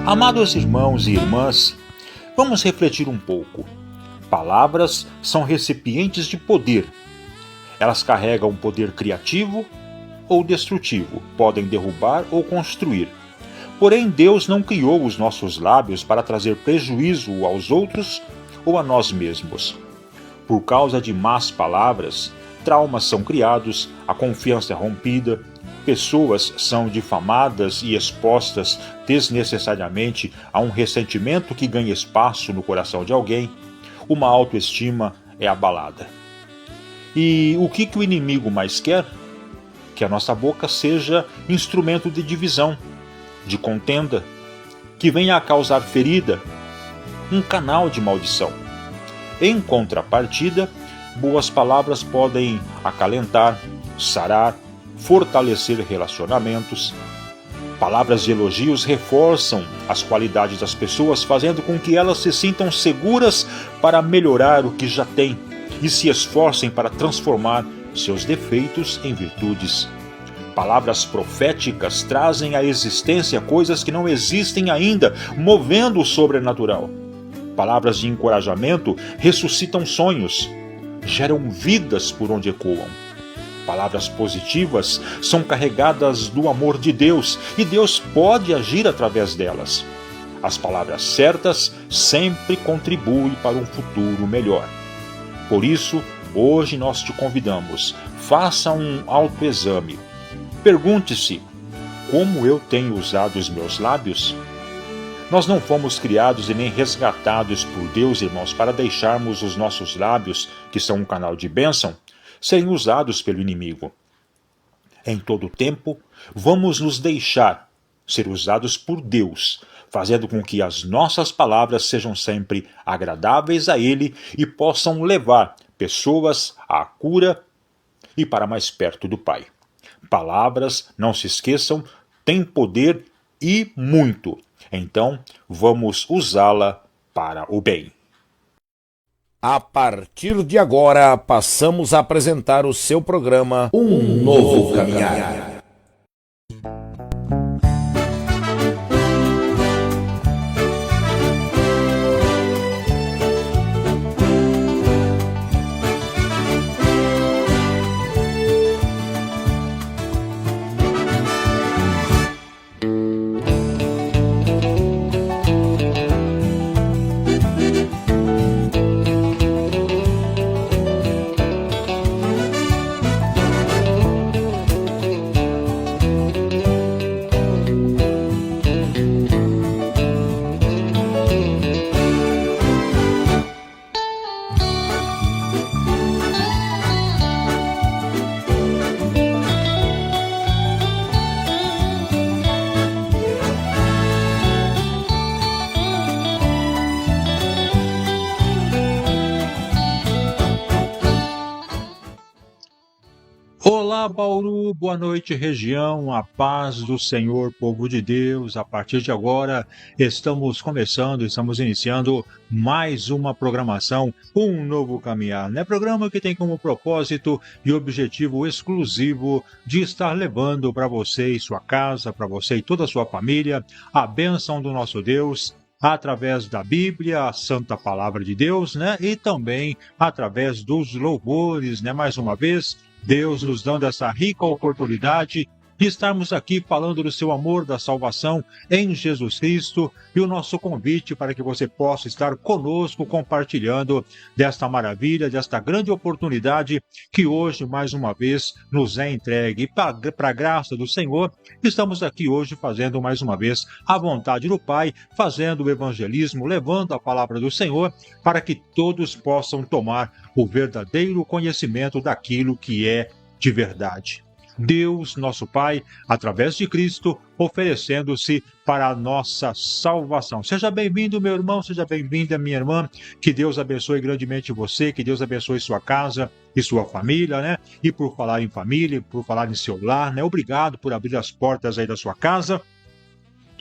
Amados irmãos e irmãs, vamos refletir um pouco. Palavras são recipientes de poder. Elas carregam poder criativo ou destrutivo, podem derrubar ou construir. Porém, Deus não criou os nossos lábios para trazer prejuízo aos outros ou a nós mesmos. Por causa de más palavras, traumas são criados, a confiança é rompida, pessoas são difamadas e expostas desnecessariamente a um ressentimento que ganha espaço no coração de alguém, uma autoestima é abalada. E o que o inimigo mais quer? Que a nossa boca seja instrumento de divisão, de contenda, que venha a causar ferida, um canal de maldição. Em contrapartida, boas palavras podem acalentar, sarar, fortalecer relacionamentos. Palavras de elogios reforçam as qualidades das pessoas, fazendo com que elas se sintam seguras para melhorar o que já têm e se esforcem para transformar seus defeitos em virtudes. Palavras proféticas trazem à existência coisas que não existem ainda, movendo o sobrenatural. Palavras de encorajamento ressuscitam sonhos, geram vidas por onde ecoam. Palavras positivas são carregadas do amor de Deus e Deus pode agir através delas. As palavras certas sempre contribuem para um futuro melhor. Por isso, hoje nós te convidamos, faça um autoexame. Pergunte-se, como eu tenho usado os meus lábios? Nós não fomos criados e nem resgatados por Deus, irmãos, para deixarmos os nossos lábios, que são um canal de bênção, serem usados pelo inimigo. Em todo tempo, vamos nos deixar ser usados por Deus, fazendo com que as nossas palavras sejam sempre agradáveis a Ele e possam levar pessoas à cura e para mais perto do Pai. Palavras, não se esqueçam, têm poder e muito. Então, vamos usá-la para o bem. A partir de agora, passamos a apresentar o seu programa Um Novo Caminhar. Olá, Bauru, boa noite, região, a paz do Senhor, povo de Deus. A partir de agora, estamos iniciando mais uma programação, Um Novo Caminhar, né? Programa que tem como propósito e objetivo exclusivo de estar levando para você e sua casa, para você e toda a sua família, a bênção do nosso Deus, através da Bíblia, a Santa Palavra de Deus, né? E também através dos louvores, né? Mais uma vez, Deus nos dando essa rica oportunidade de estarmos aqui falando do seu amor, da salvação em Jesus Cristo e o nosso convite para que você possa estar conosco compartilhando desta maravilha, desta grande oportunidade que hoje, mais uma vez, nos é entregue. Para a graça do Senhor, estamos aqui hoje fazendo mais uma vez a vontade do Pai, fazendo o evangelismo, levando a palavra do Senhor para que todos possam tomar o verdadeiro conhecimento daquilo que é de verdade. Deus, nosso Pai, através de Cristo, oferecendo-se para a nossa salvação. Seja bem-vindo, meu irmão, seja bem-vinda, minha irmã. Que Deus abençoe grandemente você, que Deus abençoe sua casa e sua família, né? E por falar em família, por falar em seu lar, né? Obrigado por abrir as portas aí da sua casa,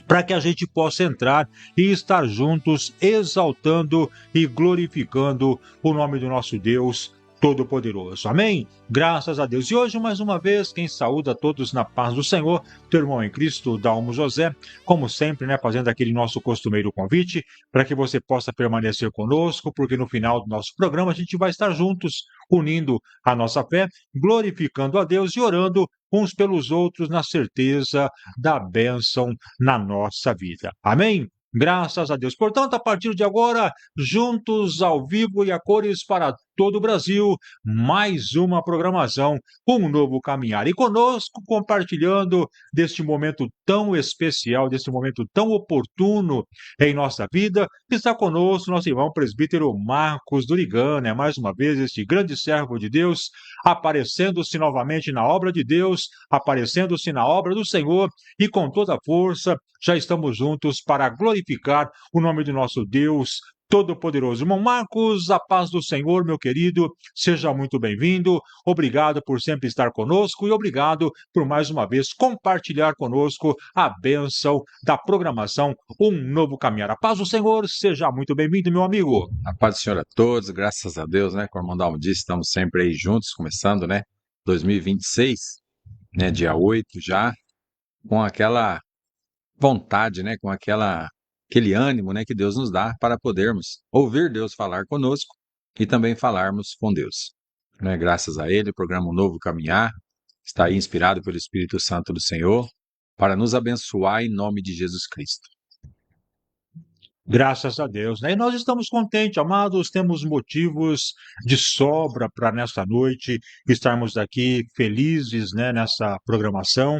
para que a gente possa entrar e estar juntos, exaltando e glorificando o nome do nosso Deus Todo-Poderoso. Amém? Graças a Deus. E hoje, mais uma vez, quem saúda a todos na paz do Senhor, teu irmão em Cristo, Dalmo José, como sempre, né, fazendo aquele nosso costumeiro convite, para que você possa permanecer conosco, porque no final do nosso programa a gente vai estar juntos, unindo a nossa fé, glorificando a Deus e orando uns pelos outros na certeza da bênção na nossa vida. Amém? Graças a Deus. Portanto, a partir de agora, juntos ao vivo e a cores para todo o Brasil, mais uma programação, um novo caminhar. E conosco, compartilhando deste momento tão especial, deste momento tão oportuno em nossa vida, está conosco nosso irmão presbítero Marcos Durigan, né? Mais uma vez, este grande servo de Deus, aparecendo-se novamente na obra de Deus, aparecendo-se na obra do Senhor, e com toda a força, já estamos juntos para glorificar o nome do nosso Deus Todo-Poderoso. Irmão Marcos, a paz do Senhor, meu querido, seja muito bem-vindo. Obrigado por sempre estar conosco e obrigado por mais uma vez compartilhar conosco a bênção da programação Um Novo Caminhar. A paz do Senhor, seja muito bem-vindo, meu amigo. A paz do Senhor a todos, graças a Deus, né? Como o irmão Dalmo disse, estamos sempre aí juntos, começando, né? 2026, né? Dia 8 já, com aquela vontade, né? Com aquele ânimo, né? Que Deus nos dá para podermos ouvir Deus falar conosco e também falarmos com Deus, né? Graças a Ele, o programa Um Novo Caminhar está aí inspirado pelo Espírito Santo do Senhor para nos abençoar em nome de Jesus Cristo. Graças a Deus, né? E nós estamos contentes, amados, temos motivos de sobra para nesta noite estarmos aqui felizes, né, nessa programação,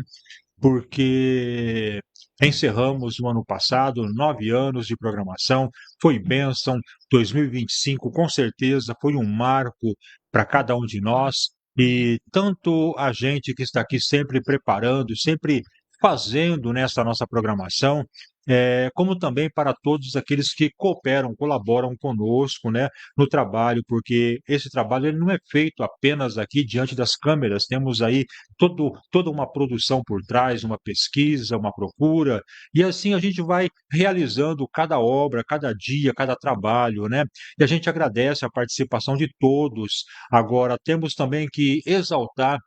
porque encerramos o ano passado 9 anos de programação, foi bênção. 2025 com certeza foi um marco para cada um de nós, e tanto a gente que está aqui sempre preparando, sempre fazendo nessa nossa programação, como também para todos aqueles que cooperam, colaboram conosco, né, no trabalho, porque esse trabalho ele não é feito apenas aqui diante das câmeras, temos aí toda uma produção por trás, uma pesquisa, uma procura, e assim a gente vai realizando cada obra, cada dia, cada trabalho, né? E a gente agradece a participação de todos. Agora, temos também que exaltar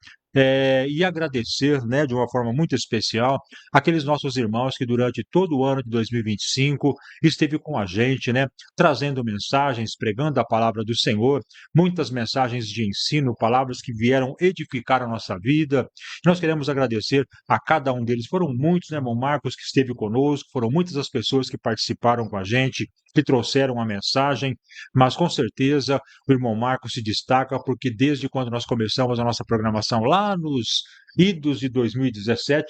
e agradecer, né, de uma forma muito especial, aqueles nossos irmãos que durante todo o ano de 2025 esteve com a gente, né, trazendo mensagens, pregando a palavra do Senhor, muitas mensagens de ensino, palavras que vieram edificar a nossa vida. Nós queremos agradecer a cada um deles. Foram muitos, né, irmão Marcos, que esteve conosco, foram muitas as pessoas que participaram com a gente, que trouxeram a mensagem, mas com certeza o irmão Marcos se destaca porque desde quando nós começamos a nossa programação lá nos idos de 2017,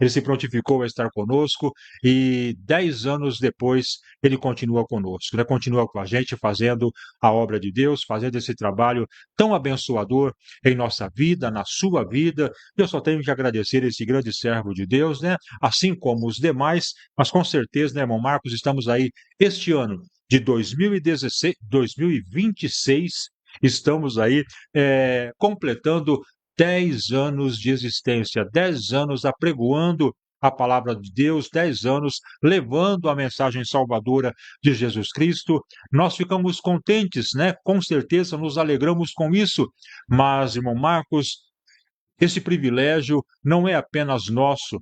ele se prontificou a estar conosco e 10 anos depois ele continua conosco, né? Continua com a gente fazendo a obra de Deus, fazendo esse trabalho tão abençoador em nossa vida, na sua vida. Eu só tenho que agradecer esse grande servo de Deus, né? Assim como os demais, mas com certeza, né, irmão Marcos, estamos aí este ano de 2016, 2026, estamos aí completando 10 anos de existência, 10 anos apregoando a palavra de Deus, 10 anos levando a mensagem salvadora de Jesus Cristo. Nós ficamos contentes, né? Com certeza nos alegramos com isso, mas, irmão Marcos, esse privilégio não é apenas nosso,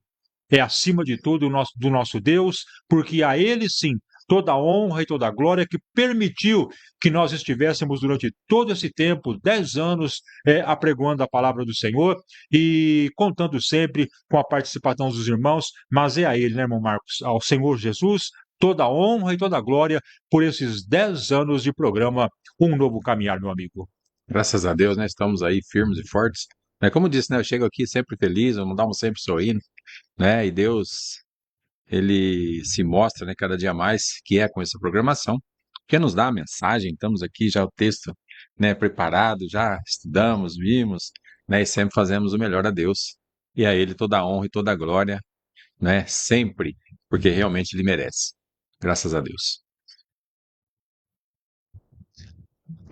é acima de tudo do nosso Deus, porque a Ele sim toda a honra e toda a glória que permitiu que nós estivéssemos durante todo esse tempo, 10 anos, apregoando a palavra do Senhor e contando sempre com a participação dos irmãos, mas é a Ele, né, irmão Marcos, ao Senhor Jesus, toda a honra e toda a glória por esses 10 anos de programa Um Novo Caminhar, meu amigo. Graças a Deus, né? Estamos aí firmes e fortes. Né? Como disse, né? Eu chego aqui sempre feliz, o irmão Dalmo sempre sorrindo, né? E Deus, Ele se mostra, né, cada dia mais que é com essa programação, que nos dá a mensagem. Estamos aqui já o texto, né, preparado, já estudamos, vimos, né? E sempre fazemos o melhor a Deus. E a Ele toda a honra e toda a glória, né? Sempre, porque realmente Ele merece. Graças a Deus.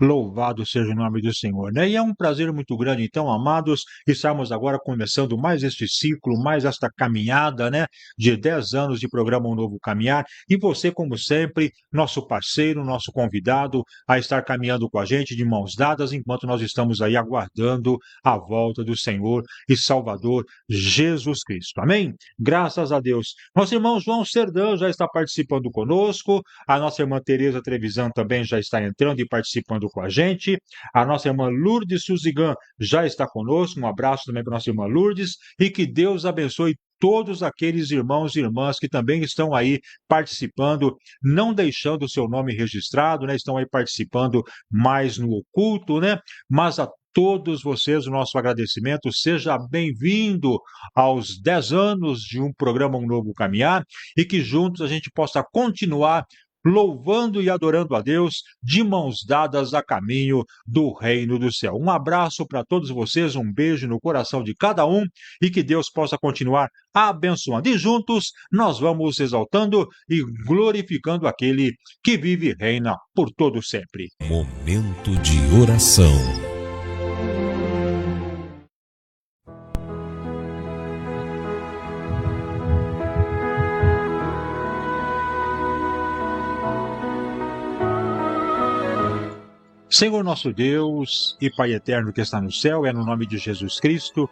Louvado seja o nome do Senhor, né? E é um prazer muito grande, então, amados, estarmos agora começando mais este ciclo, mais esta caminhada, né? De 10 anos de programa Um Novo Caminhar. E você, como sempre, nosso parceiro, nosso convidado a estar caminhando com a gente de mãos dadas, enquanto nós estamos aí aguardando a volta do Senhor e Salvador Jesus Cristo. Amém? Graças a Deus. Nosso irmão João Serdã já está participando conosco, a nossa irmã Tereza Trevisan também já está entrando e participando com a gente. A nossa irmã Lourdes Suzigan já está conosco. Um abraço também para a nossa irmã Lourdes e que Deus abençoe todos aqueles irmãos e irmãs que também estão aí participando, não deixando o seu nome registrado, né? Estão aí participando mais no oculto, né? Mas a todos vocês, o nosso agradecimento. Seja bem-vindo aos 10 anos de um programa Um Novo Caminhar e que juntos a gente possa continuar louvando e adorando a Deus, de mãos dadas a caminho do reino do céu. Um abraço para todos vocês, um beijo no coração de cada um e que Deus possa continuar abençoando. E juntos nós vamos exaltando e glorificando aquele que vive e reina por todo sempre. Momento de oração. Senhor nosso Deus e Pai eterno que está no céu, é no nome de Jesus Cristo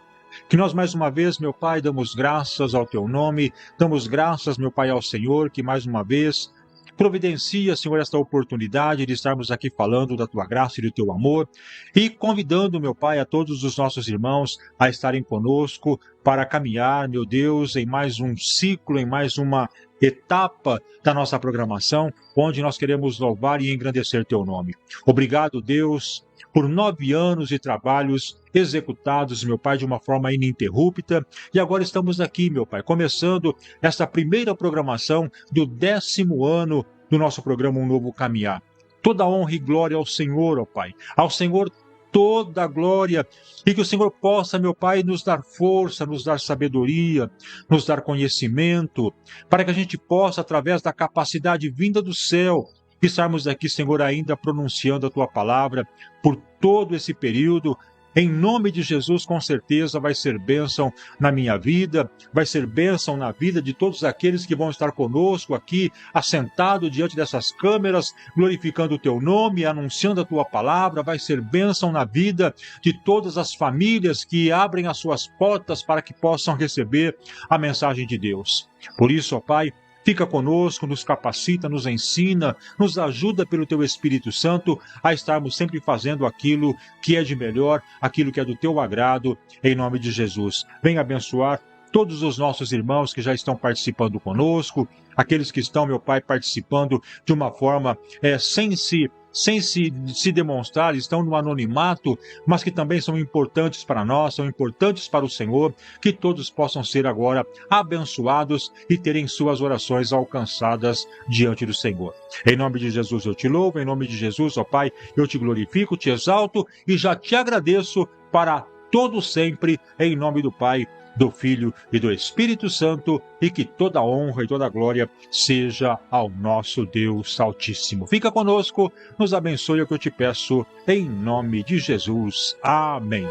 que nós mais uma vez, meu Pai, damos graças ao Teu nome, damos graças, meu Pai, ao Senhor, que mais uma vez providencia, Senhor, esta oportunidade de estarmos aqui falando da Tua graça e do Teu amor e convidando, meu Pai, a todos os nossos irmãos a estarem conosco para caminhar, meu Deus, em mais um ciclo, em mais uma etapa da nossa programação, onde nós queremos louvar e engrandecer Teu nome. Obrigado, Deus, por 9 anos de trabalhos executados, meu Pai, de uma forma ininterrupta. E agora estamos aqui, meu Pai, começando esta primeira programação do 10º ano do nosso programa Um Novo Caminhar. Toda honra e glória ao Senhor, ó Pai. Ao Senhor toda a glória, e que o Senhor possa, meu Pai, nos dar força, nos dar sabedoria, nos dar conhecimento, para que a gente possa, através da capacidade vinda do céu, estarmos aqui, Senhor, ainda pronunciando a Tua palavra por todo esse período. Em nome de Jesus, com certeza vai ser bênção na minha vida, vai ser bênção na vida de todos aqueles que vão estar conosco aqui, assentado diante dessas câmeras, glorificando o Teu nome, anunciando a Tua palavra, vai ser bênção na vida de todas as famílias que abrem as suas portas para que possam receber a mensagem de Deus. Por isso, ó Pai, fica conosco, nos capacita, nos ensina, nos ajuda pelo Teu Espírito Santo a estarmos sempre fazendo aquilo que é de melhor, aquilo que é do Teu agrado, em nome de Jesus. Venha abençoar todos os nossos irmãos que já estão participando conosco, aqueles que estão, meu Pai, participando de uma forma sem se demonstrar, estão no anonimato, mas que também são importantes para nós, são importantes para o Senhor, que todos possam ser agora abençoados e terem suas orações alcançadas diante do Senhor. Em nome de Jesus eu te louvo, em nome de Jesus, ó Pai, eu te glorifico, te exalto e já te agradeço para todo sempre, em nome do Pai, do Filho e do Espírito Santo, e que toda honra e toda glória seja ao nosso Deus Altíssimo. Fica conosco, nos abençoe, é o que eu te peço, em nome de Jesus. Amém.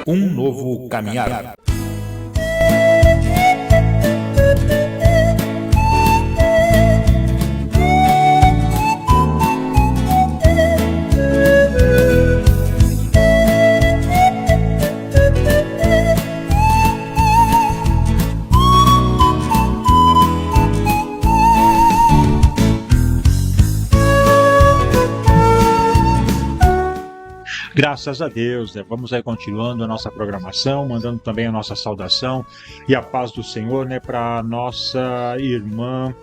Um novo caminhar. Graças a Deus, né? Vamos aí continuando a nossa programação, mandando também a nossa saudação e a paz do Senhor, né, para nossa irmã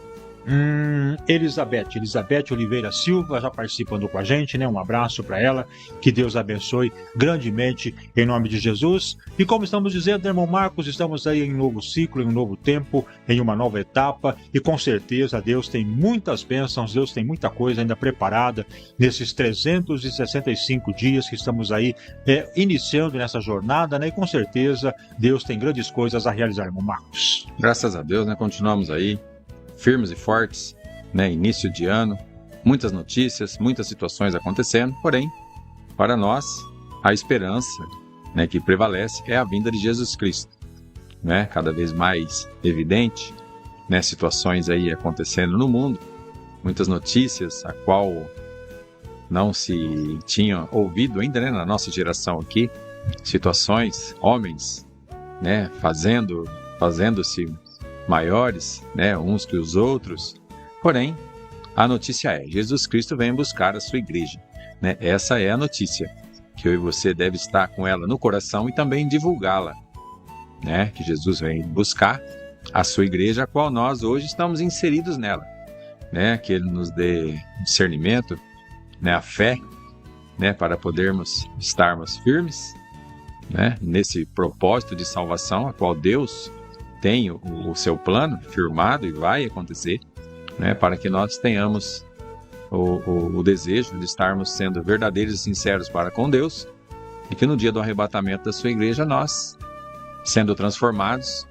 Elizabeth Oliveira Silva já participando com a gente, né? Um abraço para ela, que Deus abençoe grandemente em nome de Jesus. E como estamos dizendo, irmão Marcos, estamos aí em um novo ciclo, em um novo tempo, em uma nova etapa, e com certeza Deus tem muitas bênçãos, Deus tem muita coisa ainda preparada nesses 365 dias que estamos aí iniciando nessa jornada, né? E com certeza Deus tem grandes coisas a realizar, irmão Marcos. Graças a Deus, né? Continuamos aí firmes e fortes, né? Início de ano, muitas notícias, muitas situações acontecendo, porém, para nós, a esperança, né, que prevalece é a vinda de Jesus Cristo, né? Cada vez mais evidente, né? Situações aí acontecendo no mundo, muitas notícias a qual não se tinha ouvido ainda, né, na nossa geração aqui, situações, homens, né, fazendo-se maiores, né, uns que os outros. Porém, a notícia é: Jesus Cristo vem buscar a sua igreja, né? Essa é a notícia, que eu e você deve estar com ela no coração e também divulgá-la, né? Que Jesus vem buscar a sua igreja, a qual nós hoje estamos inseridos nela, né? Que Ele nos dê discernimento, né? A fé, né? Para podermos estarmos firmes, né? Nesse propósito de salvação, a qual Deus tem o seu plano firmado e vai acontecer, né, para que nós tenhamos o desejo de estarmos sendo verdadeiros e sinceros para com Deus, e que no dia do arrebatamento da sua igreja nós, sendo transformados,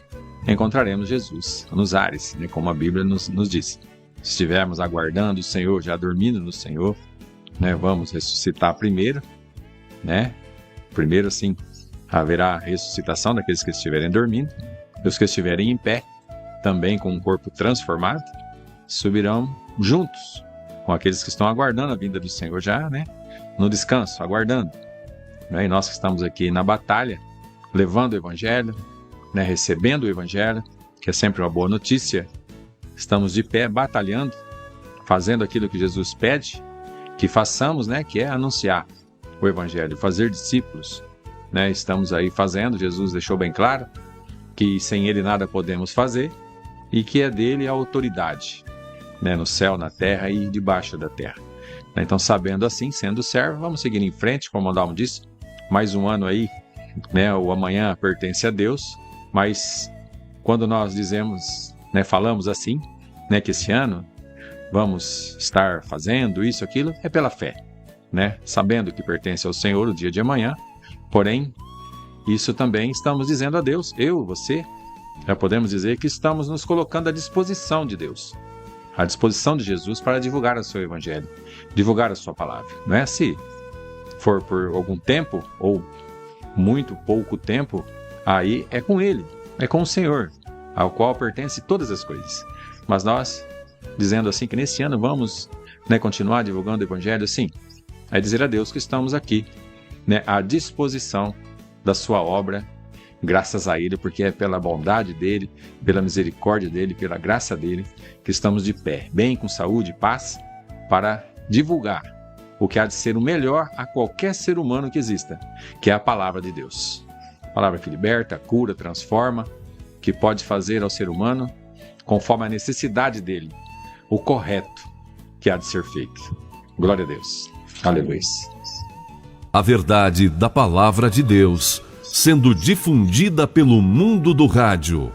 encontraremos Jesus nos ares, né, como a Bíblia nos diz. Se estivermos aguardando o Senhor, já dormindo no Senhor, né, vamos ressuscitar primeiro, né? Primeiro, sim, haverá a ressuscitação daqueles que estiverem dormindo. Os que estiverem em pé, também com um corpo transformado, subirão juntos com aqueles que estão aguardando a vinda do Senhor já, né? No descanso, aguardando. Né? E nós que estamos aqui na batalha, levando o Evangelho, né? Recebendo o Evangelho, que é sempre uma boa notícia, estamos de pé, batalhando, fazendo aquilo que Jesus pede que façamos, né? Que é anunciar o Evangelho, fazer discípulos, né? Estamos aí fazendo, Jesus deixou bem claro que sem Ele nada podemos fazer e que é dele a autoridade, né, no céu, na terra e debaixo da terra. Então, sabendo assim, sendo servo, vamos seguir em frente, como o Dalmo disse, mais um ano aí, né, o amanhã pertence a Deus, mas quando nós dizemos, né, falamos assim, né, que esse ano vamos estar fazendo isso, aquilo, é pela fé, né, sabendo que pertence ao Senhor o dia de amanhã, porém, isso também estamos dizendo a Deus, eu, você, já podemos dizer que estamos nos colocando à disposição de Deus, à disposição de Jesus para divulgar o seu Evangelho, divulgar a sua palavra. Não é? Se for por algum tempo ou muito pouco tempo, aí é com Ele, é com o Senhor, ao qual pertence todas as coisas. Mas nós, dizendo assim que nesse ano vamos, né, continuar divulgando o Evangelho, sim, é dizer a Deus que estamos aqui, né, à disposição da sua obra, graças a Ele, porque é pela bondade dEle, pela misericórdia dEle, pela graça dEle, que estamos de pé, bem, com saúde e paz, para divulgar o que há de ser o melhor a qualquer ser humano que exista, que é a palavra de Deus. A palavra que liberta, cura, transforma, que pode fazer ao ser humano, conforme a necessidade dele, o correto que há de ser feito. Glória a Deus. Aleluia. A verdade da palavra de Deus sendo difundida pelo mundo do rádio.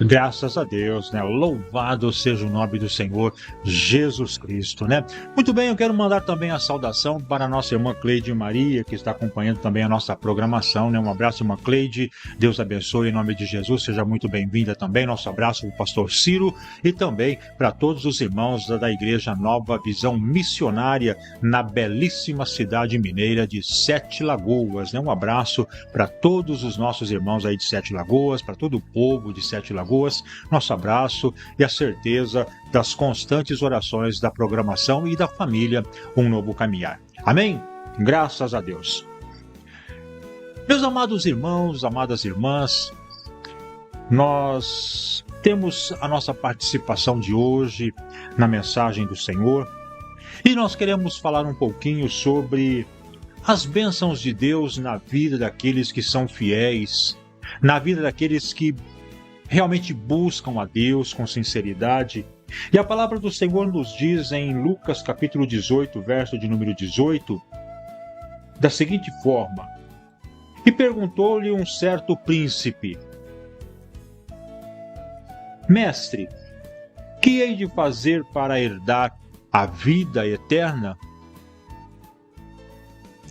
Graças a Deus, né? Louvado seja o nome do Senhor Jesus Cristo, né? Muito bem, eu quero mandar também a saudação para a nossa irmã Cleide Maria, que está acompanhando também a nossa programação, né? Um abraço, irmã Cleide, Deus abençoe em nome de Jesus, seja muito bem-vinda também. Nosso abraço para o pastor Ciro e também para todos os irmãos da Igreja Nova Visão Missionária na belíssima cidade mineira de Sete Lagoas, né? Um abraço para todos os nossos irmãos aí de Sete Lagoas, para todo o povo de Sete Lagoas, nosso abraço e a certeza das constantes orações da programação e da família Um Novo Caminhar. Amém? Graças a Deus. Meus amados irmãos, amadas irmãs, nós temos a nossa participação de hoje na mensagem do Senhor e nós queremos falar um pouquinho sobre as bênçãos de Deus na vida daqueles que são fiéis, na vida daqueles que realmente buscam a Deus com sinceridade. E a palavra do Senhor nos diz em Lucas capítulo 18, verso de número 18, da seguinte forma: E perguntou-lhe um certo príncipe: Mestre, que hei de fazer para herdar a vida eterna?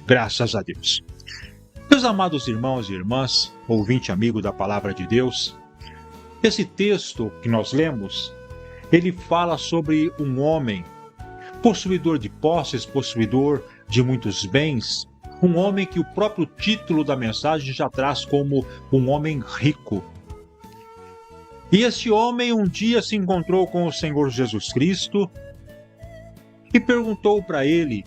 Graças a Deus. Meus amados irmãos e irmãs, ouvinte amigo da Palavra de Deus, esse texto que nós lemos, ele fala sobre um homem possuidor de posses, possuidor de muitos bens, um homem que o próprio título da mensagem já traz como um homem rico. E este homem um dia se encontrou com o Senhor Jesus Cristo e perguntou para ele: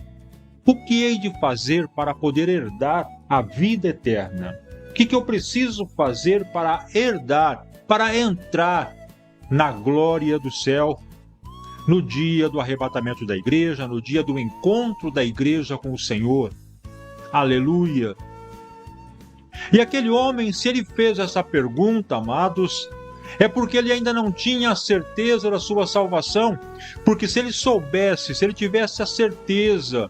o que hei de fazer para poder herdar a vida eterna? O que eu preciso fazer para herdar, para entrar na glória do céu, no dia do arrebatamento da igreja, no dia do encontro da igreja com o Senhor? Aleluia! E aquele homem, se ele fez essa pergunta, amados, é porque ele ainda não tinha a certeza da sua salvação. Porque se ele soubesse, se ele tivesse a certeza,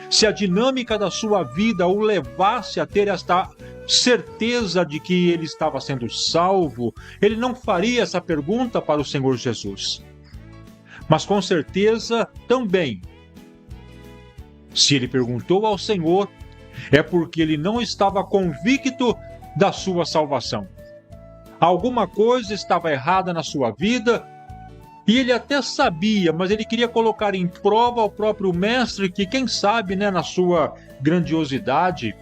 se a dinâmica da sua vida o levasse a ter esta certeza de que ele estava sendo salvo, ele não faria essa pergunta para o Senhor Jesus. Mas com certeza também, se ele perguntou ao Senhor, é porque ele não estava convicto da sua salvação. Alguma coisa estava errada na sua vida, e ele até sabia, mas ele queria colocar em prova ao próprio mestre, que quem sabe, na sua grandiosidade,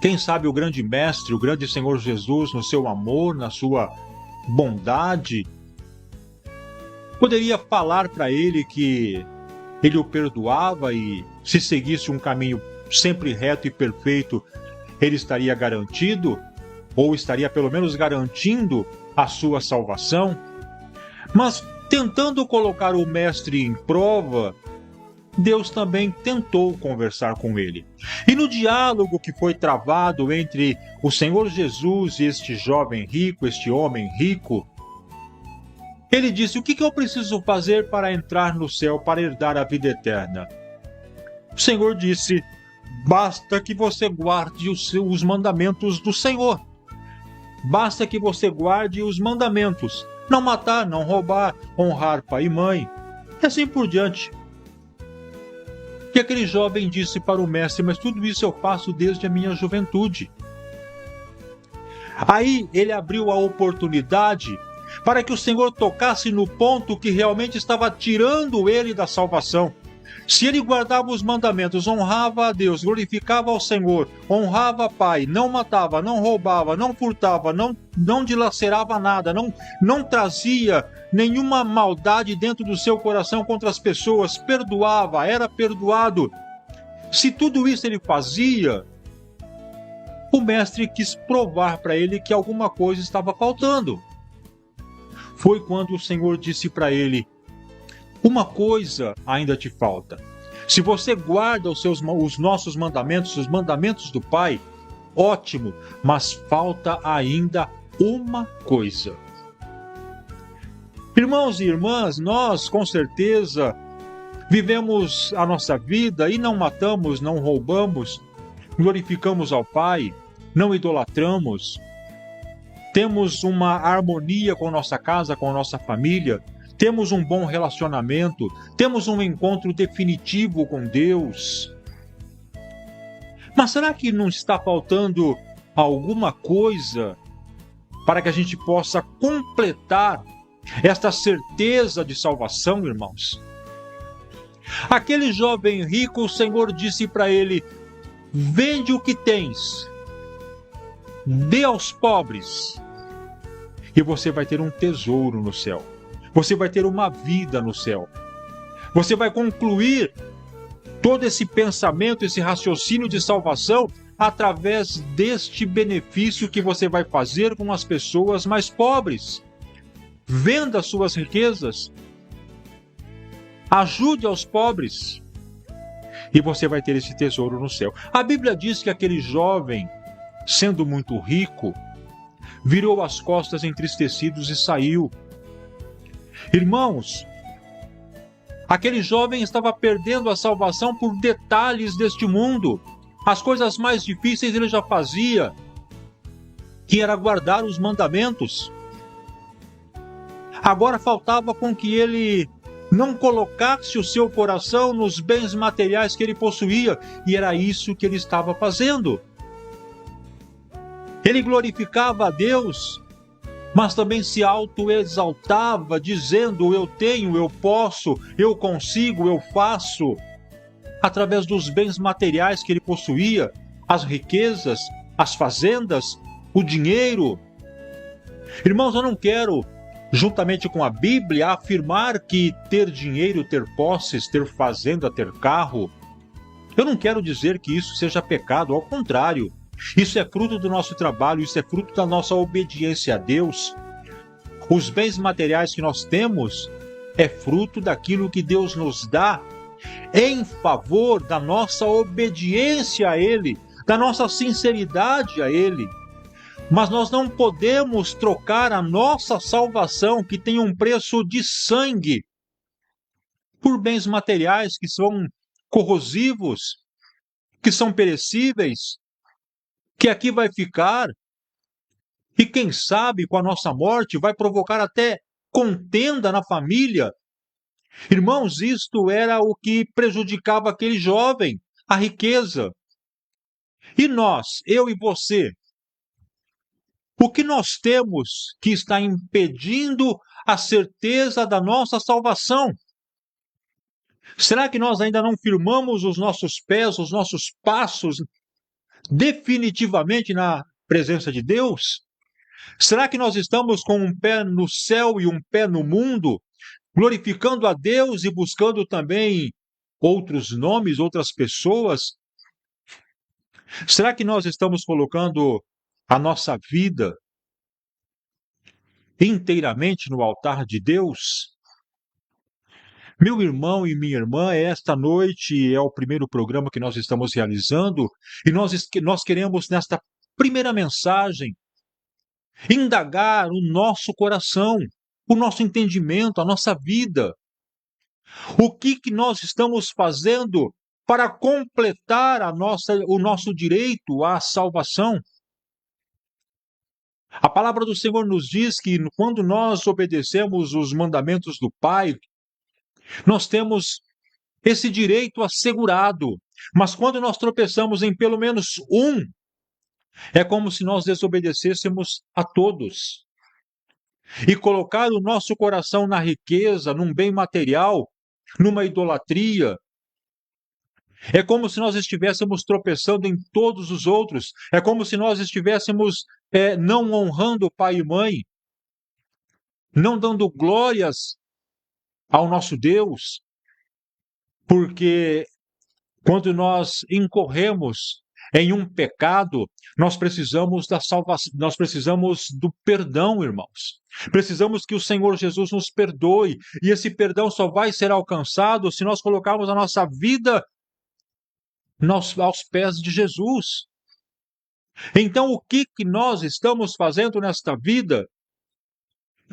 quem sabe o grande mestre, o grande Senhor Jesus, no seu amor, na sua bondade, poderia falar para ele que ele o perdoava e se seguisse um caminho sempre reto e perfeito, ele estaria garantido, ou estaria pelo menos garantindo a sua salvação. Mas, tentando colocar o mestre em prova, Deus também tentou conversar com ele. E no diálogo que foi travado entre o Senhor Jesus e este jovem rico, este homem rico, ele disse: o que eu preciso fazer para entrar no céu, para herdar a vida eterna? O Senhor disse: basta que você guarde os mandamentos do Senhor. Basta que você guarde os mandamentos. Não matar, não roubar, honrar pai e mãe, e assim por diante. E aquele jovem disse para o mestre: mas tudo isso eu faço desde a minha juventude. Aí ele abriu a oportunidade para que o Senhor tocasse no ponto que realmente estava tirando ele da salvação. Se ele guardava os mandamentos, honrava a Deus, glorificava ao Senhor, honrava pai, não matava, não roubava, não furtava, não dilacerava nada, não trazia nenhuma maldade dentro do seu coração contra as pessoas, perdoava, era perdoado. Se tudo isso ele fazia, o mestre quis provar para ele que alguma coisa estava faltando. Foi quando o Senhor disse para ele: uma coisa ainda te falta. Se você guarda os nossos mandamentos, os mandamentos do Pai, ótimo, mas falta ainda uma coisa. Irmãos e irmãs, nós com certeza vivemos a nossa vida e não matamos, não roubamos, glorificamos ao Pai, não idolatramos, temos uma harmonia com nossa casa, com nossa família, temos um bom relacionamento, temos um encontro definitivo com Deus. Mas será que não está faltando alguma coisa para que a gente possa completar esta certeza de salvação, irmãos? Aquele jovem rico, o Senhor disse para ele: vende o que tens, dê aos pobres, e você vai ter um tesouro no céu. Você vai ter uma vida no céu. Você vai concluir todo esse pensamento, esse raciocínio de salvação através deste benefício que você vai fazer com as pessoas mais pobres. Venda suas riquezas. Ajude aos pobres. E você vai ter esse tesouro no céu. A Bíblia diz que aquele jovem, sendo muito rico, virou as costas entristecidos e saiu. Irmãos, aquele jovem estava perdendo a salvação por detalhes deste mundo. As coisas mais difíceis ele já fazia, que era guardar os mandamentos. Agora faltava com que ele não colocasse o seu coração nos bens materiais que ele possuía, e era isso que ele estava fazendo. Ele glorificava a Deus, mas também se autoexaltava, dizendo: eu tenho, eu posso, eu consigo, eu faço, através dos bens materiais que ele possuía, as riquezas, as fazendas, o dinheiro. Irmãos, eu não quero, juntamente com a Bíblia, afirmar que ter dinheiro, ter posses, ter fazenda, ter carro, eu não quero dizer que isso seja pecado, ao contrário. Isso é fruto do nosso trabalho, isso é fruto da nossa obediência a Deus. Os bens materiais que nós temos é fruto daquilo que Deus nos dá em favor da nossa obediência a Ele, da nossa sinceridade a Ele. Mas nós não podemos trocar a nossa salvação, que tem um preço de sangue, por bens materiais que são corrosivos, que são perecíveis, que aqui vai ficar, e quem sabe com a nossa morte vai provocar até contenda na família. Irmãos, isto era o que prejudicava aquele jovem, a riqueza. E nós, eu e você, o que nós temos que está impedindo a certeza da nossa salvação? Será que nós ainda não firmamos os nossos pés, os nossos passos definitivamente na presença de Deus? Será que nós estamos com um pé no céu e um pé no mundo, glorificando a Deus e buscando também outros nomes, outras pessoas? Será que nós estamos colocando a nossa vida inteiramente no altar de Deus? Meu irmão e minha irmã, esta noite é o primeiro programa que nós estamos realizando e nós queremos, nesta primeira mensagem, indagar o nosso coração, o nosso entendimento, a nossa vida. O que nós estamos fazendo para completar o nosso direito à salvação? A palavra do Senhor nos diz que quando nós obedecemos os mandamentos do Pai, nós temos esse direito assegurado. Mas quando nós tropeçamos em pelo menos um, é como se nós desobedecêssemos a todos. E colocar o nosso coração na riqueza, num bem material, numa idolatria, é como se nós estivéssemos tropeçando em todos os outros. É como se nós estivéssemos não honrando pai e mãe, não dando glórias ao nosso Deus, porque quando nós incorremos em um pecado, nós precisamos da salvação, nós precisamos do perdão, irmãos. Precisamos que o Senhor Jesus nos perdoe, e esse perdão só vai ser alcançado se nós colocarmos a nossa vida aos pés de Jesus. Então, o que nós estamos fazendo nesta vida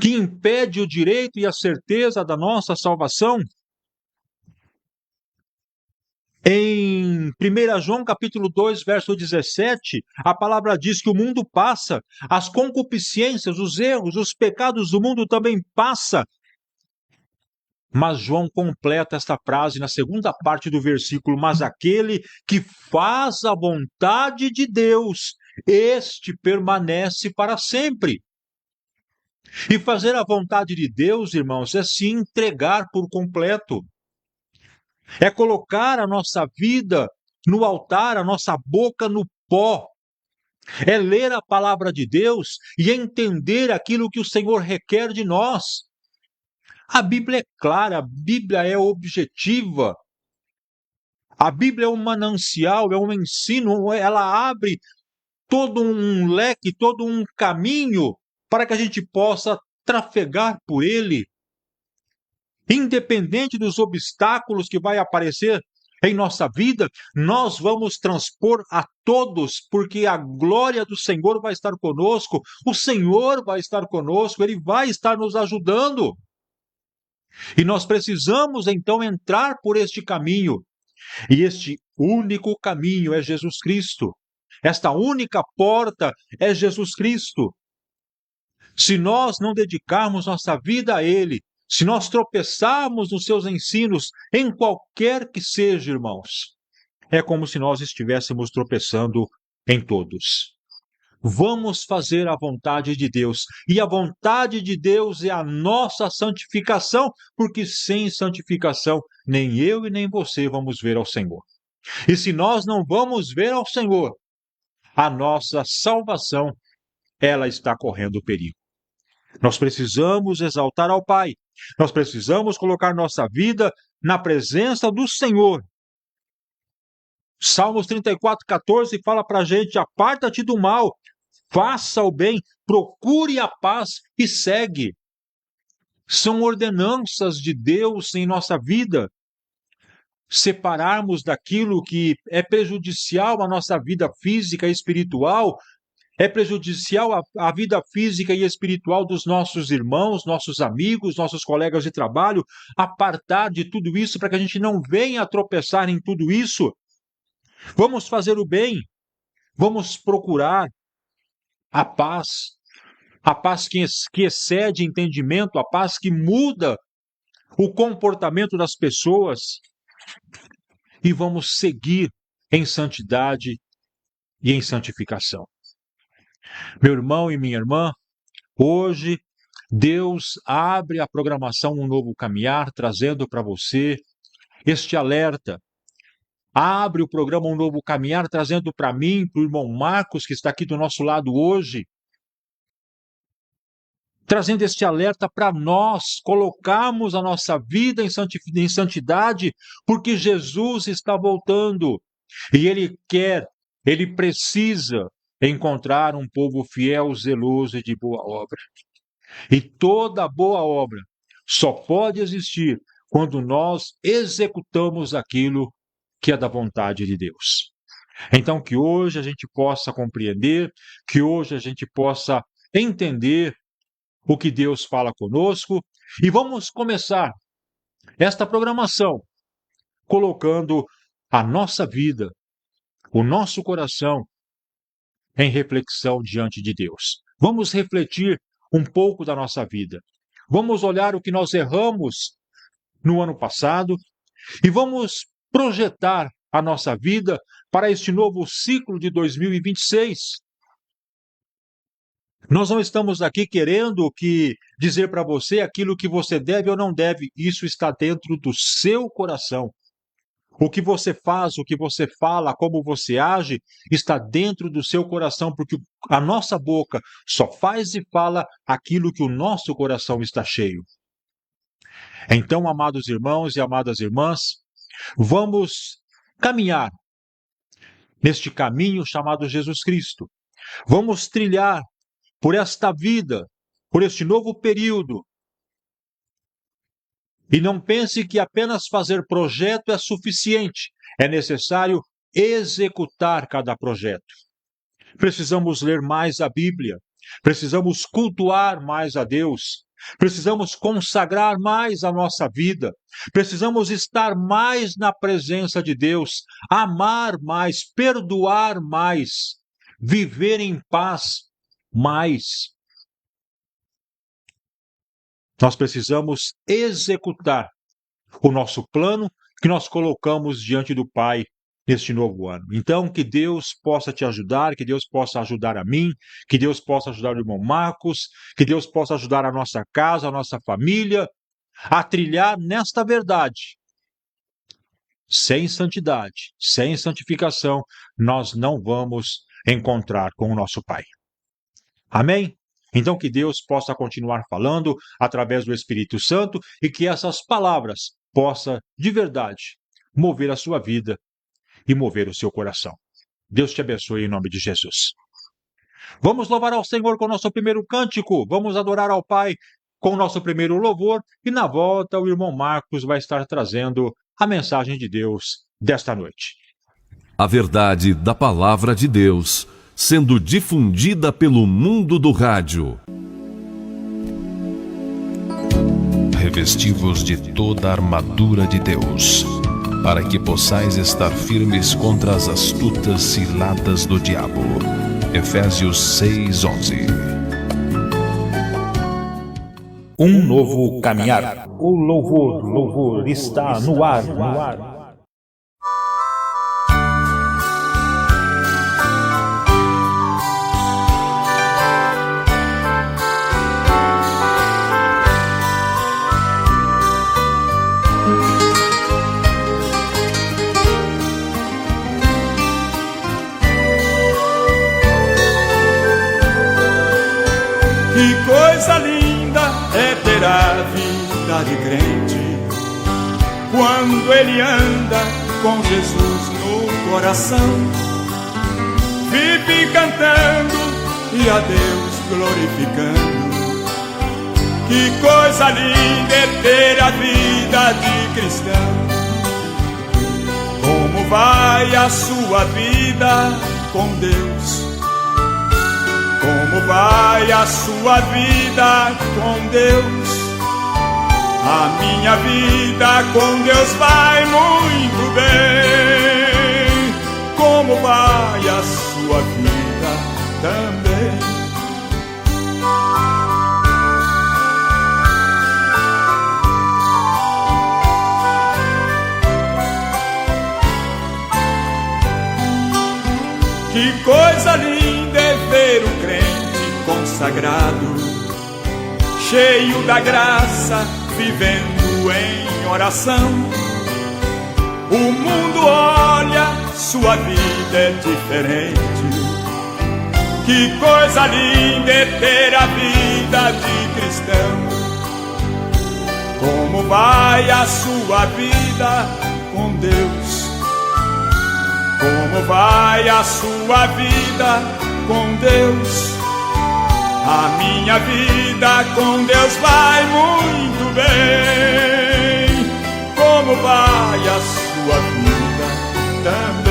que impede o direito e a certeza da nossa salvação? Em 1 João capítulo 2, verso 17, a palavra diz que o mundo passa, as concupiscências, os erros, os pecados do mundo também passam. Mas João completa esta frase na segunda parte do versículo: mas aquele que faz a vontade de Deus, este permanece para sempre. E fazer a vontade de Deus, irmãos, é se entregar por completo. É colocar a nossa vida no altar, a nossa boca no pó. É ler a palavra de Deus e entender aquilo que o Senhor requer de nós. A Bíblia é clara, a Bíblia é objetiva. A Bíblia é um manancial, é um ensino, ela abre todo um leque, todo um caminho para que a gente possa trafegar por ele. Independente dos obstáculos que vai aparecer em nossa vida, nós vamos transpor a todos, porque a glória do Senhor vai estar conosco, o Senhor vai estar conosco, Ele vai estar nos ajudando. E nós precisamos então entrar por este caminho. E este único caminho é Jesus Cristo. Esta única porta é Jesus Cristo. Se nós não dedicarmos nossa vida a Ele, se nós tropeçarmos nos seus ensinos, em qualquer que seja, irmãos, é como se nós estivéssemos tropeçando em todos. Vamos fazer a vontade de Deus. E a vontade de Deus é a nossa santificação, porque sem santificação, nem eu e nem você vamos ver ao Senhor. E se nós não vamos ver ao Senhor, a nossa salvação, ela está correndo perigo. Nós precisamos exaltar ao Pai. Nós precisamos colocar nossa vida na presença do Senhor. Salmos 34:14 fala para a gente: aparta-te do mal, faça o bem, procure a paz e segue. São ordenanças de Deus em nossa vida. Separarmos daquilo que é prejudicial à nossa vida física e espiritual, é prejudicial à vida física e espiritual dos nossos irmãos, nossos amigos, nossos colegas de trabalho, apartar de tudo isso para que a gente não venha a tropeçar em tudo isso. Vamos fazer o bem, vamos procurar a paz que excede entendimento, a paz que muda o comportamento das pessoas, e vamos seguir em santidade e em santificação. Meu irmão e minha irmã, hoje Deus abre a programação Um Novo Caminhar, trazendo para você este alerta. Abre o programa Um Novo Caminhar, trazendo para mim, para o irmão Marcos, que está aqui do nosso lado hoje, trazendo este alerta para nós colocarmos a nossa vida em santidade, porque Jesus está voltando e Ele precisa encontrar um povo fiel, zeloso e de boa obra. E toda boa obra só pode existir quando nós executamos aquilo que é da vontade de Deus. Então, que hoje a gente possa compreender, que hoje a gente possa entender o que Deus fala conosco, e vamos começar esta programação colocando a nossa vida, o nosso coração em reflexão diante de Deus. Vamos refletir um pouco da nossa vida. Vamos olhar o que nós erramos no ano passado e vamos projetar a nossa vida para este novo ciclo de 2026. Nós não estamos aqui querendo dizer para você aquilo que você deve ou não deve. Isso está dentro do seu coração. O que você faz, o que você fala, como você age, está dentro do seu coração, porque a nossa boca só faz e fala aquilo que o nosso coração está cheio. Então, amados irmãos e amadas irmãs, vamos caminhar neste caminho chamado Jesus Cristo. Vamos trilhar por esta vida, por este novo período. E não pense que apenas fazer projeto é suficiente. É necessário executar cada projeto. Precisamos ler mais a Bíblia. Precisamos cultuar mais a Deus. Precisamos consagrar mais a nossa vida. Precisamos estar mais na presença de Deus. Amar mais, perdoar mais, viver em paz mais. Nós precisamos executar o nosso plano que nós colocamos diante do Pai neste novo ano. Então, que Deus possa te ajudar, que Deus possa ajudar a mim, que Deus possa ajudar o irmão Marcos, que Deus possa ajudar a nossa casa, a nossa família, a trilhar nesta verdade. Sem santidade, sem santificação, nós não vamos encontrar com o nosso Pai. Amém? Então que Deus possa continuar falando através do Espírito Santo e que essas palavras possam, de verdade, mover a sua vida e mover o seu coração. Deus te abençoe em nome de Jesus. Vamos louvar ao Senhor com o nosso primeiro cântico, vamos adorar ao Pai com o nosso primeiro louvor e na volta o irmão Marcos vai estar trazendo a mensagem de Deus desta noite. A verdade da Palavra de Deus, sendo difundida pelo mundo do rádio. Revesti-vos de toda a armadura de Deus, para que possais estar firmes contra as astutas ciladas do diabo. Efésios 6:11. Um novo caminhar. O louvor está no ar. Que coisa linda é ter a vida de crente, quando ele anda com Jesus no coração, vive cantando e a Deus glorificando. Que coisa linda é ter a vida de cristão. Como vai a sua vida com Deus? Como vai a sua vida com Deus? A minha vida com Deus vai muito bem. Como vai a sua vida também? Que coisa linda é ver o crente consagrado, cheio da graça, vivendo em oração. O mundo olha, sua vida é diferente. Que coisa linda é ter a vida de cristão. Como vai a sua vida com Deus? Como vai a sua vida com Deus? A minha vida com Deus vai muito bem. Como vai a sua vida também?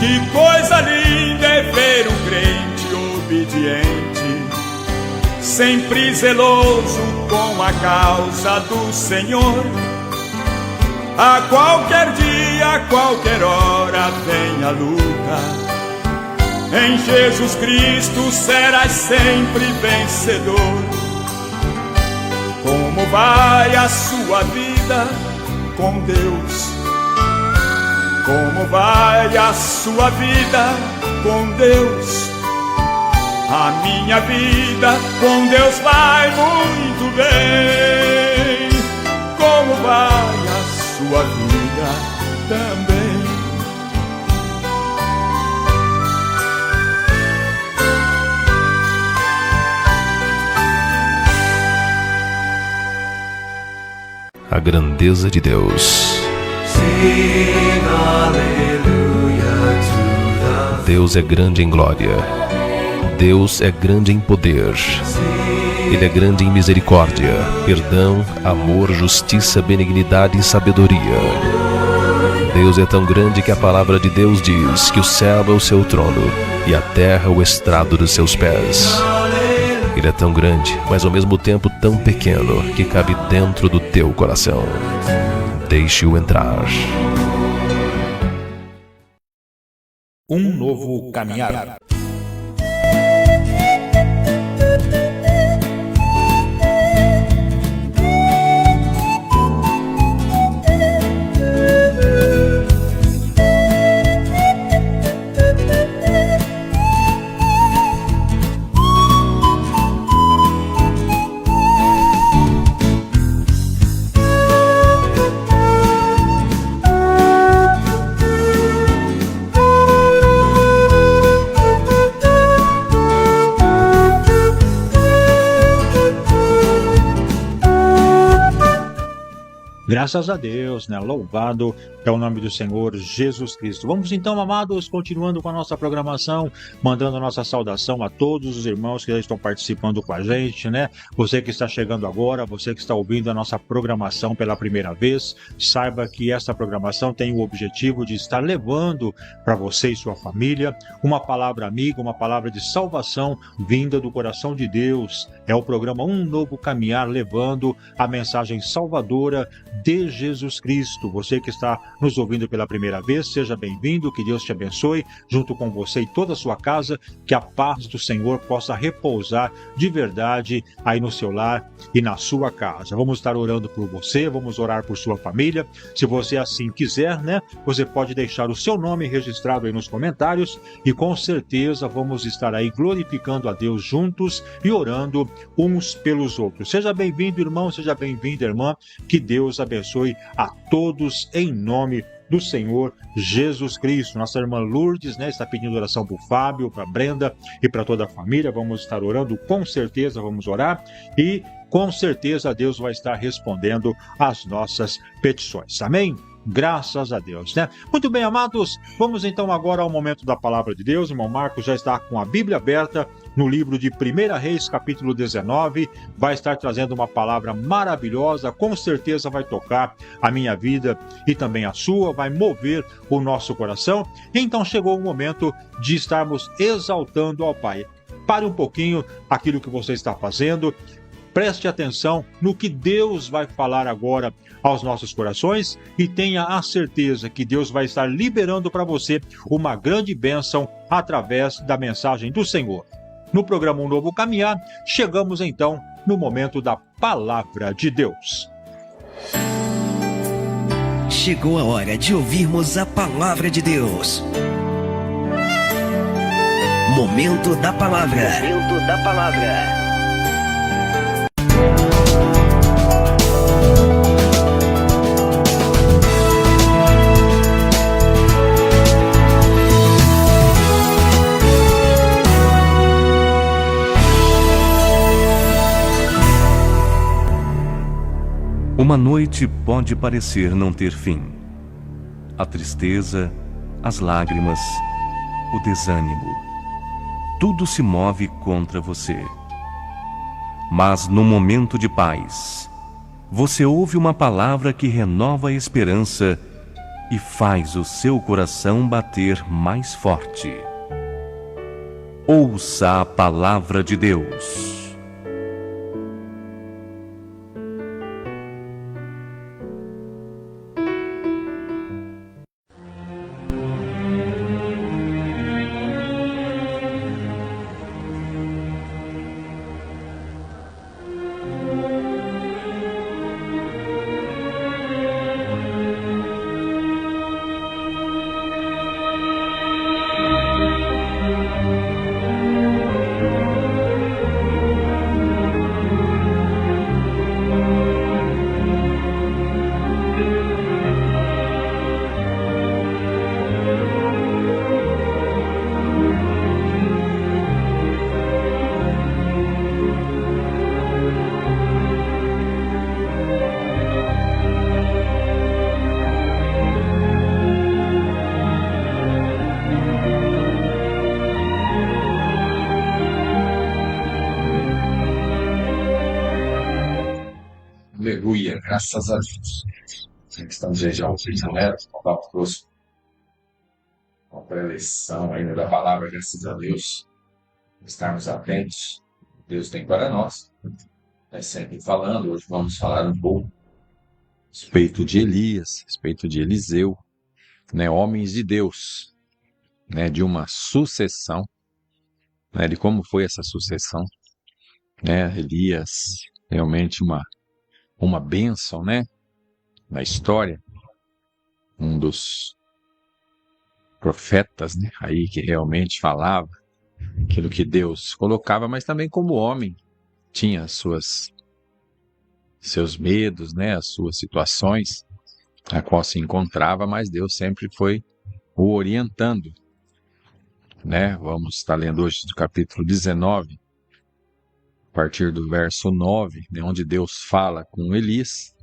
Que coisa linda é ver um crente obediente, sempre zeloso com a causa do Senhor. A qualquer dia, a qualquer hora vem a luta. Em Jesus Cristo serás sempre vencedor. Como vai a sua vida com Deus? Como vai a sua vida com Deus? A minha vida com Deus vai muito bem. Como vai a sua vida também? A grandeza de Deus. Deus é grande em glória. Deus é grande em poder. Ele é grande em misericórdia, perdão, amor, justiça, benignidade e sabedoria. Deus é tão grande que a palavra de Deus diz que o céu é o seu trono e a terra o estrado dos seus pés. Ele é tão grande, mas ao mesmo tempo tão pequeno, que cabe dentro do teu coração. Deixe-o entrar. Um novo caminhar. Graças a Deus, né? Louvado é o nome do Senhor Jesus Cristo. Vamos então, amados, continuando com a nossa programação, mandando a nossa saudação a todos os irmãos que já estão participando com a gente, né? Você que está chegando agora, você que está ouvindo a nossa programação pela primeira vez, saiba que essa programação tem o objetivo de estar levando para você e sua família uma palavra amiga, uma palavra de salvação vinda do coração de Deus. É o programa Um Novo Caminhar, levando a mensagem salvadora de Jesus Cristo. Você que está nos ouvindo pela primeira vez, seja bem-vindo, que Deus te abençoe, junto com você e toda a sua casa, que a paz do Senhor possa repousar de verdade aí no seu lar e na sua casa. Vamos estar orando por você, vamos orar por sua família. Se você assim quiser, né, você pode deixar o seu nome registrado aí nos comentários e com certeza vamos estar aí glorificando a Deus juntos e orando uns pelos outros. Seja bem-vindo, irmão, seja bem-vinda, irmã, que Deus abençoe a todos em nome do Senhor Jesus Cristo. Nossa irmã Lourdes, né, está pedindo oração para o Fábio, para a Brenda e para toda a família. Vamos estar orando, com certeza vamos orar e com certeza Deus vai estar respondendo às nossas petições. Amém? Graças a Deus, né? Muito bem, amados, vamos então agora ao momento da palavra de Deus. O irmão Marcos já está com a Bíblia aberta no livro de 1 Reis, capítulo 19, vai estar trazendo uma palavra maravilhosa, com certeza vai tocar a minha vida e também a sua, vai mover o nosso coração. Então chegou o momento de estarmos exaltando ao Pai. Pare um pouquinho aquilo que você está fazendo, preste atenção no que Deus vai falar agora aos nossos corações e tenha a certeza que Deus vai estar liberando para você uma grande bênção através da mensagem do Senhor. No programa Um Novo Caminhar, chegamos então no momento da Palavra de Deus. Chegou a hora de ouvirmos a Palavra de Deus. Momento da Palavra. Momento da Palavra. Uma noite pode parecer não ter fim. A tristeza, as lágrimas, o desânimo, tudo se move contra você. Mas no momento de paz, você ouve uma palavra que renova a esperança e faz o seu coração bater mais forte. Ouça a palavra de Deus. Aleluia, graças a Deus. Estamos aí já ouvindo, né? Contar conosco com a preleção ainda da palavra, graças a Deus. Estarmos atentos, Deus tem para nós. É sempre falando, hoje vamos falar um pouco a respeito de Elias, a respeito de Eliseu, né? Homens de Deus, né? De uma sucessão, né? De como foi essa sucessão, né? Elias, realmente uma bênção, né, na história, um dos profetas, né, aí que realmente falava aquilo que Deus colocava, mas também como homem tinha seus medos, né, as suas situações a qual se encontrava, mas Deus sempre foi o orientando, né? Vamos estar lendo hoje do capítulo 19, a partir do verso 9, né, onde Deus fala com Elias,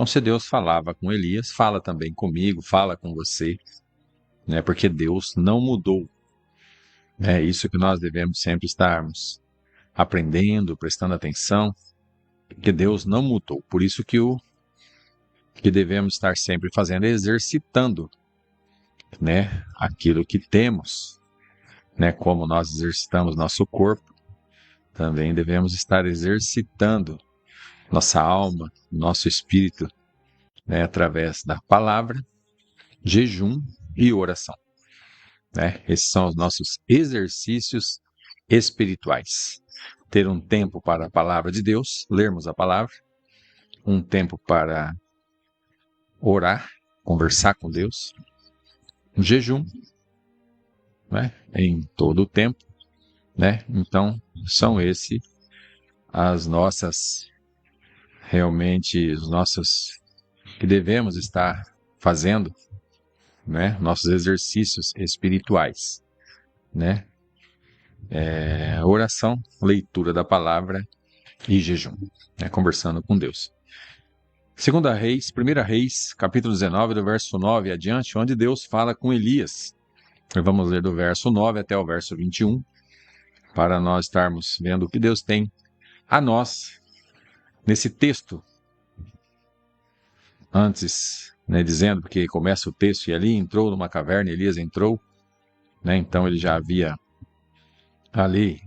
Então, se Deus falava com Elias, fala também comigo, fala com você, né? Porque Deus não mudou. É isso que nós devemos sempre estarmos aprendendo, prestando atenção, que Deus não mudou. Por isso que devemos estar sempre fazendo, exercitando, né, aquilo que temos, né, como nós exercitamos nosso corpo, também devemos estar exercitando nossa alma, nosso espírito, né, através da palavra, jejum e oração, né? Esses são os nossos exercícios espirituais. Ter um tempo para a palavra de Deus, lermos a palavra, um tempo para orar, conversar com Deus, um jejum, né, em todo o tempo, né? Então, são esses as nossas, realmente, os nossos que devemos estar fazendo, né? Nossos exercícios espirituais, né? Oração, leitura da palavra e jejum, né? Conversando com Deus. 1 Reis, capítulo 19, do verso 9 adiante, onde Deus fala com Elias. Vamos ler do verso 9 até o verso 21, para nós estarmos vendo o que Deus tem a nós nesse texto. Antes, né, dizendo, porque começa o texto, e ali entrou numa caverna, Elias entrou, né, então ele já havia ali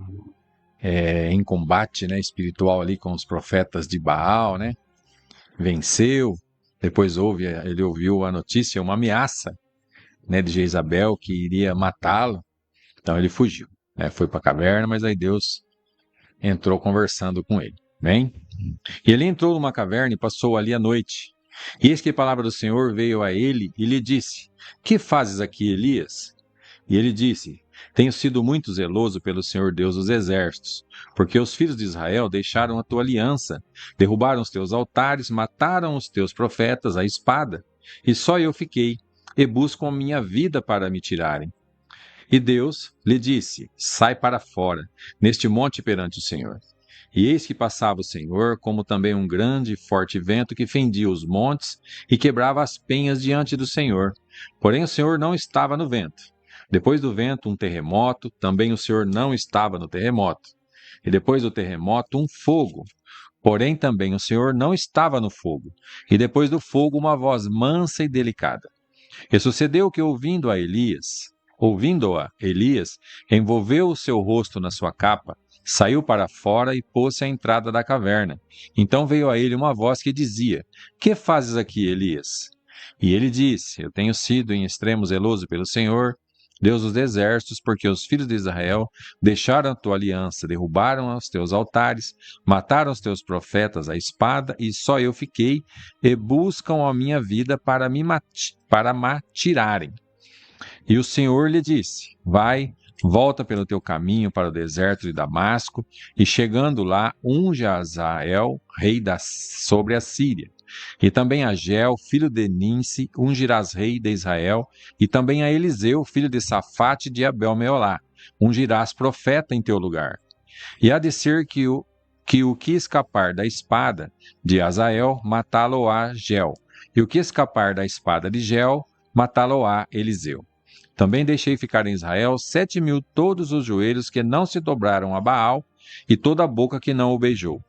em combate, né, espiritual ali com os profetas de Baal, né, venceu. Depois ele ouviu a notícia, uma ameaça, né, de Jezabel que iria matá-lo. Então ele fugiu, né, foi para a caverna, mas aí Deus entrou conversando com ele. Bem? E ele entrou numa caverna e passou ali a noite. E eis que a palavra do Senhor veio a ele e lhe disse: Que fazes aqui, Elias? E ele disse: Tenho sido muito zeloso pelo Senhor Deus dos exércitos, porque os filhos de Israel deixaram a tua aliança, derrubaram os teus altares, mataram os teus profetas à espada, e só eu fiquei, e buscam a minha vida para me tirarem. E Deus lhe disse: Sai para fora, neste monte perante o Senhor. E eis que passava o Senhor, como também um grande e forte vento que fendia os montes e quebrava as penhas diante do Senhor. Porém o Senhor não estava no vento. Depois do vento um terremoto, também o Senhor não estava no terremoto. E depois do terremoto um fogo. Porém também o Senhor não estava no fogo. E depois do fogo uma voz mansa e delicada. E sucedeu que ouvindo-a Elias, envolveu o seu rosto na sua capa, saiu para fora e pôs-se à entrada da caverna. Então veio a ele uma voz que dizia: Que fazes aqui, Elias? E ele disse: Eu tenho sido em extremo zeloso pelo Senhor, Deus dos exércitos, porque os filhos de Israel deixaram a tua aliança, derrubaram os teus altares, mataram os teus profetas à espada, e só eu fiquei, e buscam a minha vida para me tirarem. E o Senhor lhe disse: Vai, volta pelo teu caminho para o deserto de Damasco, e chegando lá, unge a Azael, rei sobre a Síria. E também a Gel, filho de Ninsi, ungirás rei de Israel, e também a Eliseu, filho de Safate de Abel-Meolá, ungirás profeta em teu lugar. E há de ser que o que escapar da espada de Azael, matá-lo-á Gel, e o que escapar da espada de Gel, matá-lo-á Eliseu. Também deixei ficar em Israel 7.000 todos os joelhos que não se dobraram a Baal, e toda a boca que não o beijou.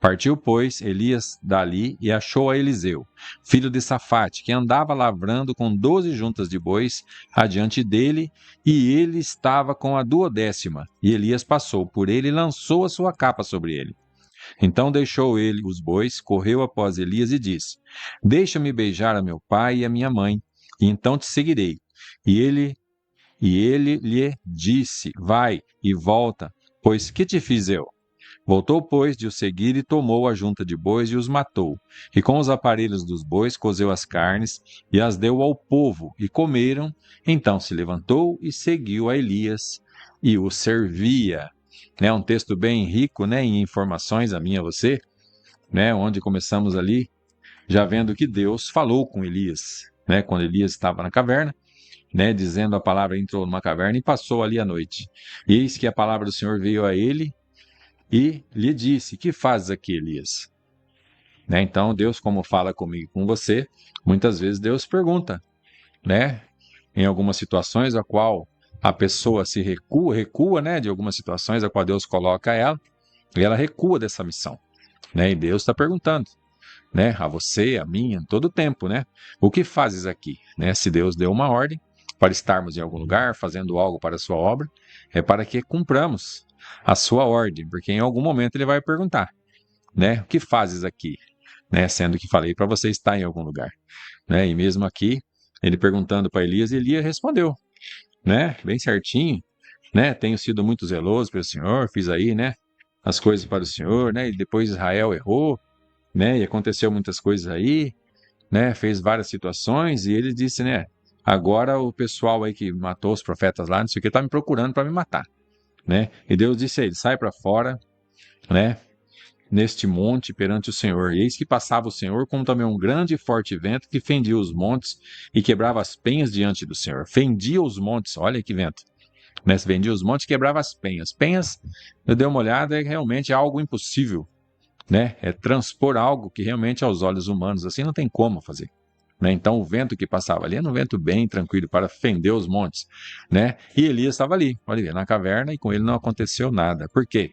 Partiu, pois, Elias dali e achou a Eliseu, filho de Safate, que andava lavrando com 12 juntas de bois adiante dele, e ele estava com a 12ª. E Elias passou por ele e lançou a sua capa sobre ele. Então deixou ele os bois, correu após Elias e disse: Deixa-me beijar a meu pai e a minha mãe, e então te seguirei. E ele lhe disse: Vai e volta, pois que te fiz eu? Voltou, pois, de o seguir e tomou a junta de bois e os matou. E com os aparelhos dos bois cozeu as carnes e as deu ao povo, e comeram. Então se levantou e seguiu a Elias e o servia. É um texto bem rico, né, em informações, a mim e a você, né, onde começamos ali já vendo que Deus falou com Elias, né, quando Elias estava na caverna, né, dizendo a palavra, entrou numa caverna e passou ali a noite. E eis que a palavra do Senhor veio a ele e lhe disse: Que fazes aqui, Elias? né? Então, Deus, como fala comigo e com você, muitas vezes Deus pergunta, né? Em algumas situações a qual a pessoa se recua, né? De algumas situações a qual Deus coloca ela, e ela recua dessa missão, né? E Deus está perguntando, né? A você, a mim, em todo tempo, né? O que fazes aqui, né? Se Deus deu uma ordem para estarmos em algum lugar, fazendo algo para a sua obra, é para que cumpramos a sua ordem, porque em algum momento ele vai perguntar, né? O que fazes aqui, né? Sendo que falei para você estar em algum lugar, né? E mesmo aqui, ele perguntando para Elias, Elias respondeu, né? Bem certinho, né? Tenho sido muito zeloso pelo Senhor, fiz aí, né? As coisas para o Senhor, né? E depois Israel errou, né? E aconteceu muitas coisas aí, né? Fez várias situações e ele disse, né? Agora o pessoal aí que matou os profetas lá, não sei o que, tá me procurando para me matar, né? E Deus disse a ele, sai para fora, né? Neste monte perante o Senhor. E eis que passava o Senhor, como também um grande e forte vento que fendia os montes e quebrava as penhas diante do Senhor. Fendia os montes, olha que vento. Né? Fendia os montes e quebrava as penhas. Penhas, eu dei uma olhada, é realmente algo impossível, né? É transpor algo que realmente aos olhos humanos assim não tem como fazer. Né? Então o vento que passava ali era um vento bem tranquilo para fender os montes, né? E Elias estava ali, olha, na caverna, e com ele não aconteceu nada. Por quê?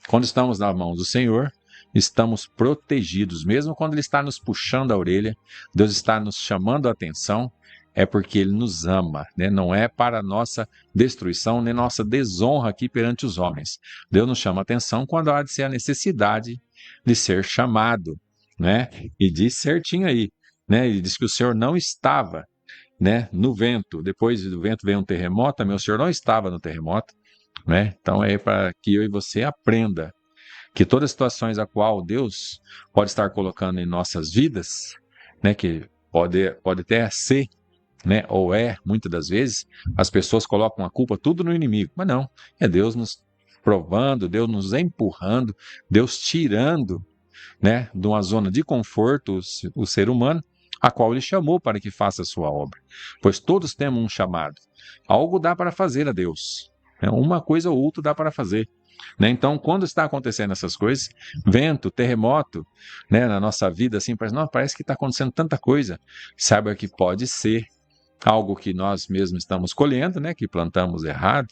Quando estamos nas mãos do Senhor, estamos protegidos, mesmo quando Ele está nos puxando a orelha, Deus está nos chamando a atenção, é porque Ele nos ama, né? Não é para nossa destruição, nem nossa desonra aqui perante os homens. Deus nos chama a atenção quando há de ser a necessidade de ser chamado, né? E diz certinho aí, né? Ele diz que o Senhor não estava, né, no vento, depois do vento veio um terremoto, também o Senhor não estava no terremoto, né? Então é para que eu e você aprenda que todas as situações a qual Deus pode estar colocando em nossas vidas, né, que pode até ser, né, ou é, muitas das vezes, as pessoas colocam a culpa tudo no inimigo, mas não, é Deus nos provando, Deus nos empurrando, Deus tirando, né, de uma zona de conforto o ser humano, a qual Ele chamou para que faça a sua obra, pois todos temos um chamado, algo dá para fazer a Deus, né, uma coisa ou outra dá para fazer. Né? Então, quando está acontecendo essas coisas, vento, terremoto, né, na nossa vida, assim, parece que está acontecendo tanta coisa. Saiba que pode ser algo que nós mesmos estamos colhendo, né, que plantamos errado,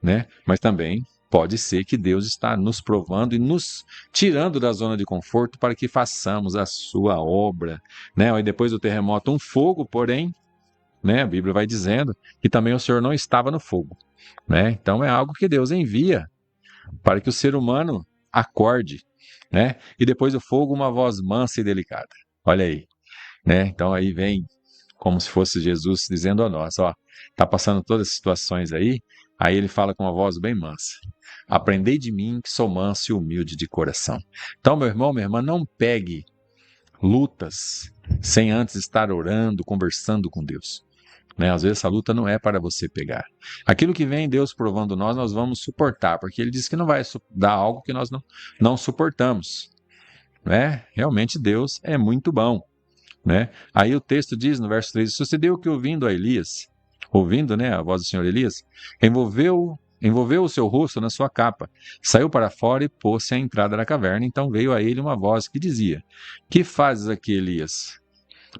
né, mas também pode ser que Deus está nos provando e nos tirando da zona de conforto para que façamos a sua obra. Né? E depois do terremoto, um fogo, porém, né, a Bíblia vai dizendo que também o Senhor não estava no fogo. Né? Então, é algo que Deus envia para que o ser humano acorde, né? E depois do fogo, uma voz mansa e delicada. Olha aí, né? Então aí vem como se fosse Jesus dizendo a nós, ó, tá passando todas as situações aí ele fala com uma voz bem mansa. Aprendei de mim que sou manso e humilde de coração. Então, meu irmão, minha irmã, não pegue lutas sem antes estar orando, conversando com Deus. Né? Às vezes essa luta não é para você pegar. Aquilo que vem Deus provando nós vamos suportar, porque Ele disse que não vai dar algo que nós não suportamos. Né? Realmente Deus é muito bom. Né? Aí o texto diz no verso 3, sucedeu que ouvindo a Elias, ouvindo, né, a voz do Senhor Elias, envolveu o seu rosto na sua capa, saiu para fora e pôs-se à entrada da caverna. Então veio a ele uma voz que dizia, que fazes aqui, Elias?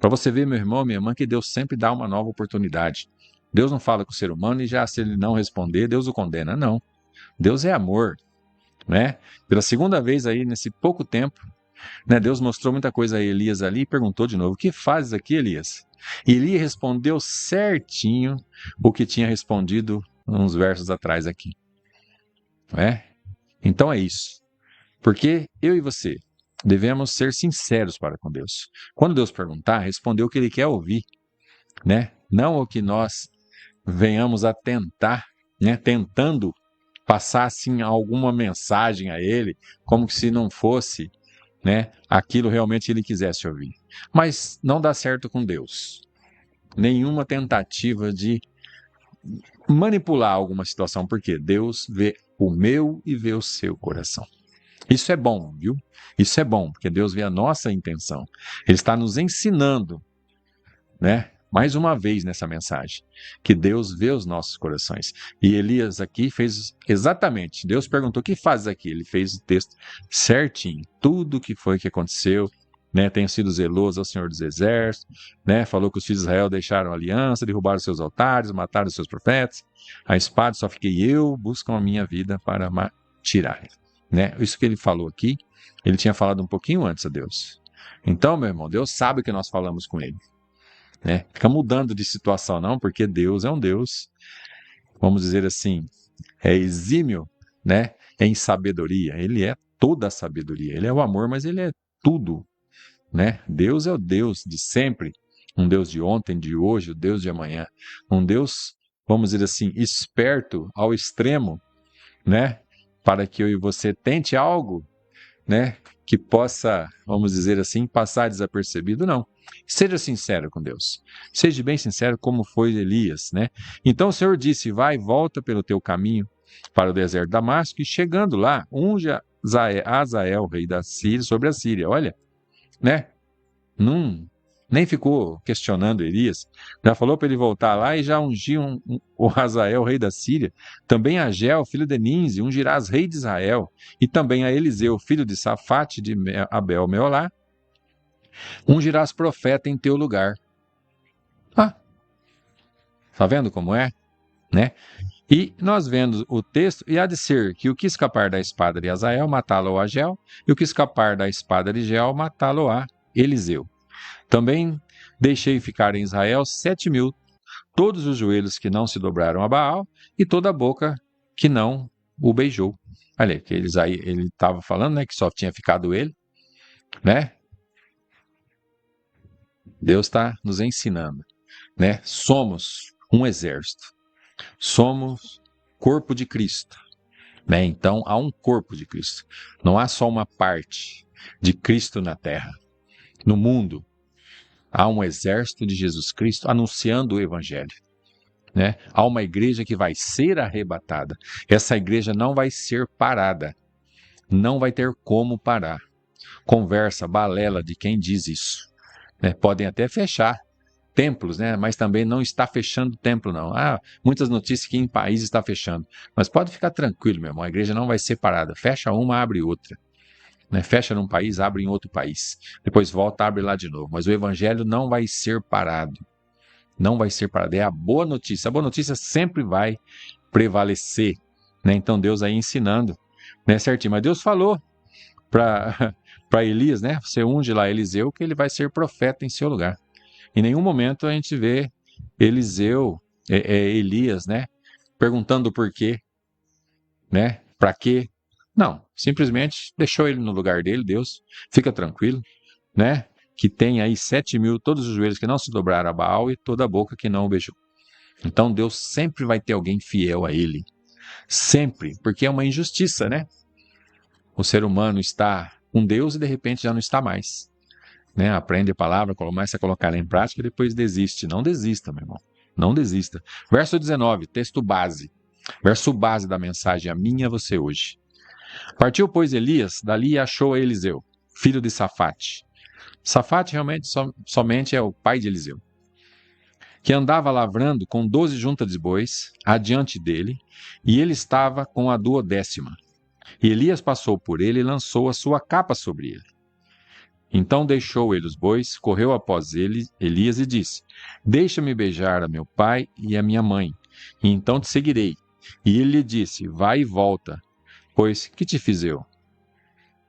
Para você ver, meu irmão, minha irmã, que Deus sempre dá uma nova oportunidade. Deus não fala com o ser humano e já se ele não responder, Deus o condena. Não. Deus é amor. Né? Pela segunda vez aí, nesse pouco tempo, né, Deus mostrou muita coisa a Elias ali e perguntou de novo, o que fazes aqui, Elias? E Elias respondeu certinho o que tinha respondido uns versos atrás aqui. Né? Então é isso. Porque eu e você devemos ser sinceros para com Deus. Quando Deus perguntar, responder o que Ele quer ouvir, né? Não o que nós venhamos a tentar, né? Tentando passar assim alguma mensagem a Ele, como se não fosse, né, aquilo realmente Ele quisesse ouvir. Mas não dá certo com Deus. Nenhuma tentativa de manipular alguma situação, porque Deus vê o meu e vê o seu coração. Isso é bom, viu? Isso é bom, porque Deus vê a nossa intenção. Ele está nos ensinando, né? Mais uma vez nessa mensagem, que Deus vê os nossos corações. E Elias aqui fez exatamente. Deus perguntou, o que fazes aqui? Ele fez o texto certinho. Tudo o que foi que aconteceu, né? Tenho sido zeloso ao Senhor dos Exércitos, né? Falou que os filhos de Israel deixaram a aliança, derrubaram seus altares, mataram os seus profetas. A espada só fiquei eu, buscam a minha vida para tirar, né? Isso que ele falou aqui, ele tinha falado um pouquinho antes a Deus. Então, meu irmão, Deus sabe o que nós falamos com ele, né? Fica mudando de situação não, porque Deus é um Deus, vamos dizer assim, é exímio, né? Em sabedoria. Ele é toda a sabedoria. Ele é o amor, mas ele é tudo, né? Deus é o Deus de sempre, um Deus de ontem, de hoje, o Deus de amanhã. Um Deus, vamos dizer assim, esperto ao extremo, né? Para que eu e você tente algo, né? Que possa, vamos dizer assim, passar desapercebido, não. Seja sincero com Deus. Seja bem sincero como foi Elias, né? Então o Senhor disse, vai e volta pelo teu caminho para o deserto de Damasco, e chegando lá, unge Azael, rei da Síria, sobre a Síria. Olha, né? Nem ficou questionando Elias. Já falou para ele voltar lá e já ungiu o Azael, rei da Síria. Também a Ageu, filho de Ninzi, ungirás rei de Israel. E também a Eliseu, filho de Safate, de Abel Meolá, ungirás profeta em teu lugar. Tá vendo como é? Né? E nós vendo o texto, e há de ser que o que escapar da espada de Azael, matá-lo a Ageu, e o que escapar da espada de Geu, matá-lo a Eliseu. Também deixei ficar em Israel 7.000, todos os joelhos que não se dobraram a Baal, e toda a boca que não o beijou. Olha, que ele estava falando, né, que só tinha ficado ele, né? Deus está nos ensinando, né? Somos um exército, somos corpo de Cristo, né? Então há um corpo de Cristo, não há só uma parte de Cristo na terra, no mundo. Há um exército de Jesus Cristo anunciando o Evangelho, né? Há uma igreja que vai ser arrebatada. Essa igreja não vai ser parada. Não vai ter como parar. Conversa, balela de quem diz isso, né? Podem até fechar templos, né? Mas também não está fechando templo, não. Muitas notícias que em país está fechando. Mas pode ficar tranquilo, meu irmão. A igreja não vai ser parada. Fecha uma, abre outra. Né? Fecha num país, abre em outro país. Depois volta, abre lá de novo. Mas o evangelho não vai ser parado. Não vai ser parado. É a boa notícia. A boa notícia sempre vai prevalecer. Né? Então Deus aí ensinando, né, certinho. Mas Deus falou para Elias, né? Você unge lá Eliseu, que ele vai ser profeta em seu lugar. Em nenhum momento a gente vê Elias, né? Perguntando por quê, né? Para quê? Não, simplesmente deixou ele no lugar dele, Deus, fica tranquilo, né? Que tem aí 7.000, todos os joelhos que não se dobraram a Baal e toda a boca que não o beijou. Então Deus sempre vai ter alguém fiel a ele. Sempre, porque é uma injustiça, né? O ser humano está com Deus e de repente já não está mais. Né? Aprende a palavra, começa a colocar ela em prática e depois desiste. Não desista, meu irmão. Não desista. Verso 19, texto base. Verso base da mensagem, a minha, você hoje. Partiu, pois, Elias, dali e achou a Eliseu, filho de Safate. Safate realmente somente é o pai de Eliseu, que andava lavrando com 12 juntas de bois adiante dele, e ele estava com a 12ª. E Elias passou por ele e lançou a sua capa sobre ele. Então deixou ele os bois, correu após ele, Elias, e disse: Deixa-me beijar a meu pai e a minha mãe, e então te seguirei. E ele lhe disse: Vai e volta, pois que te fiz eu?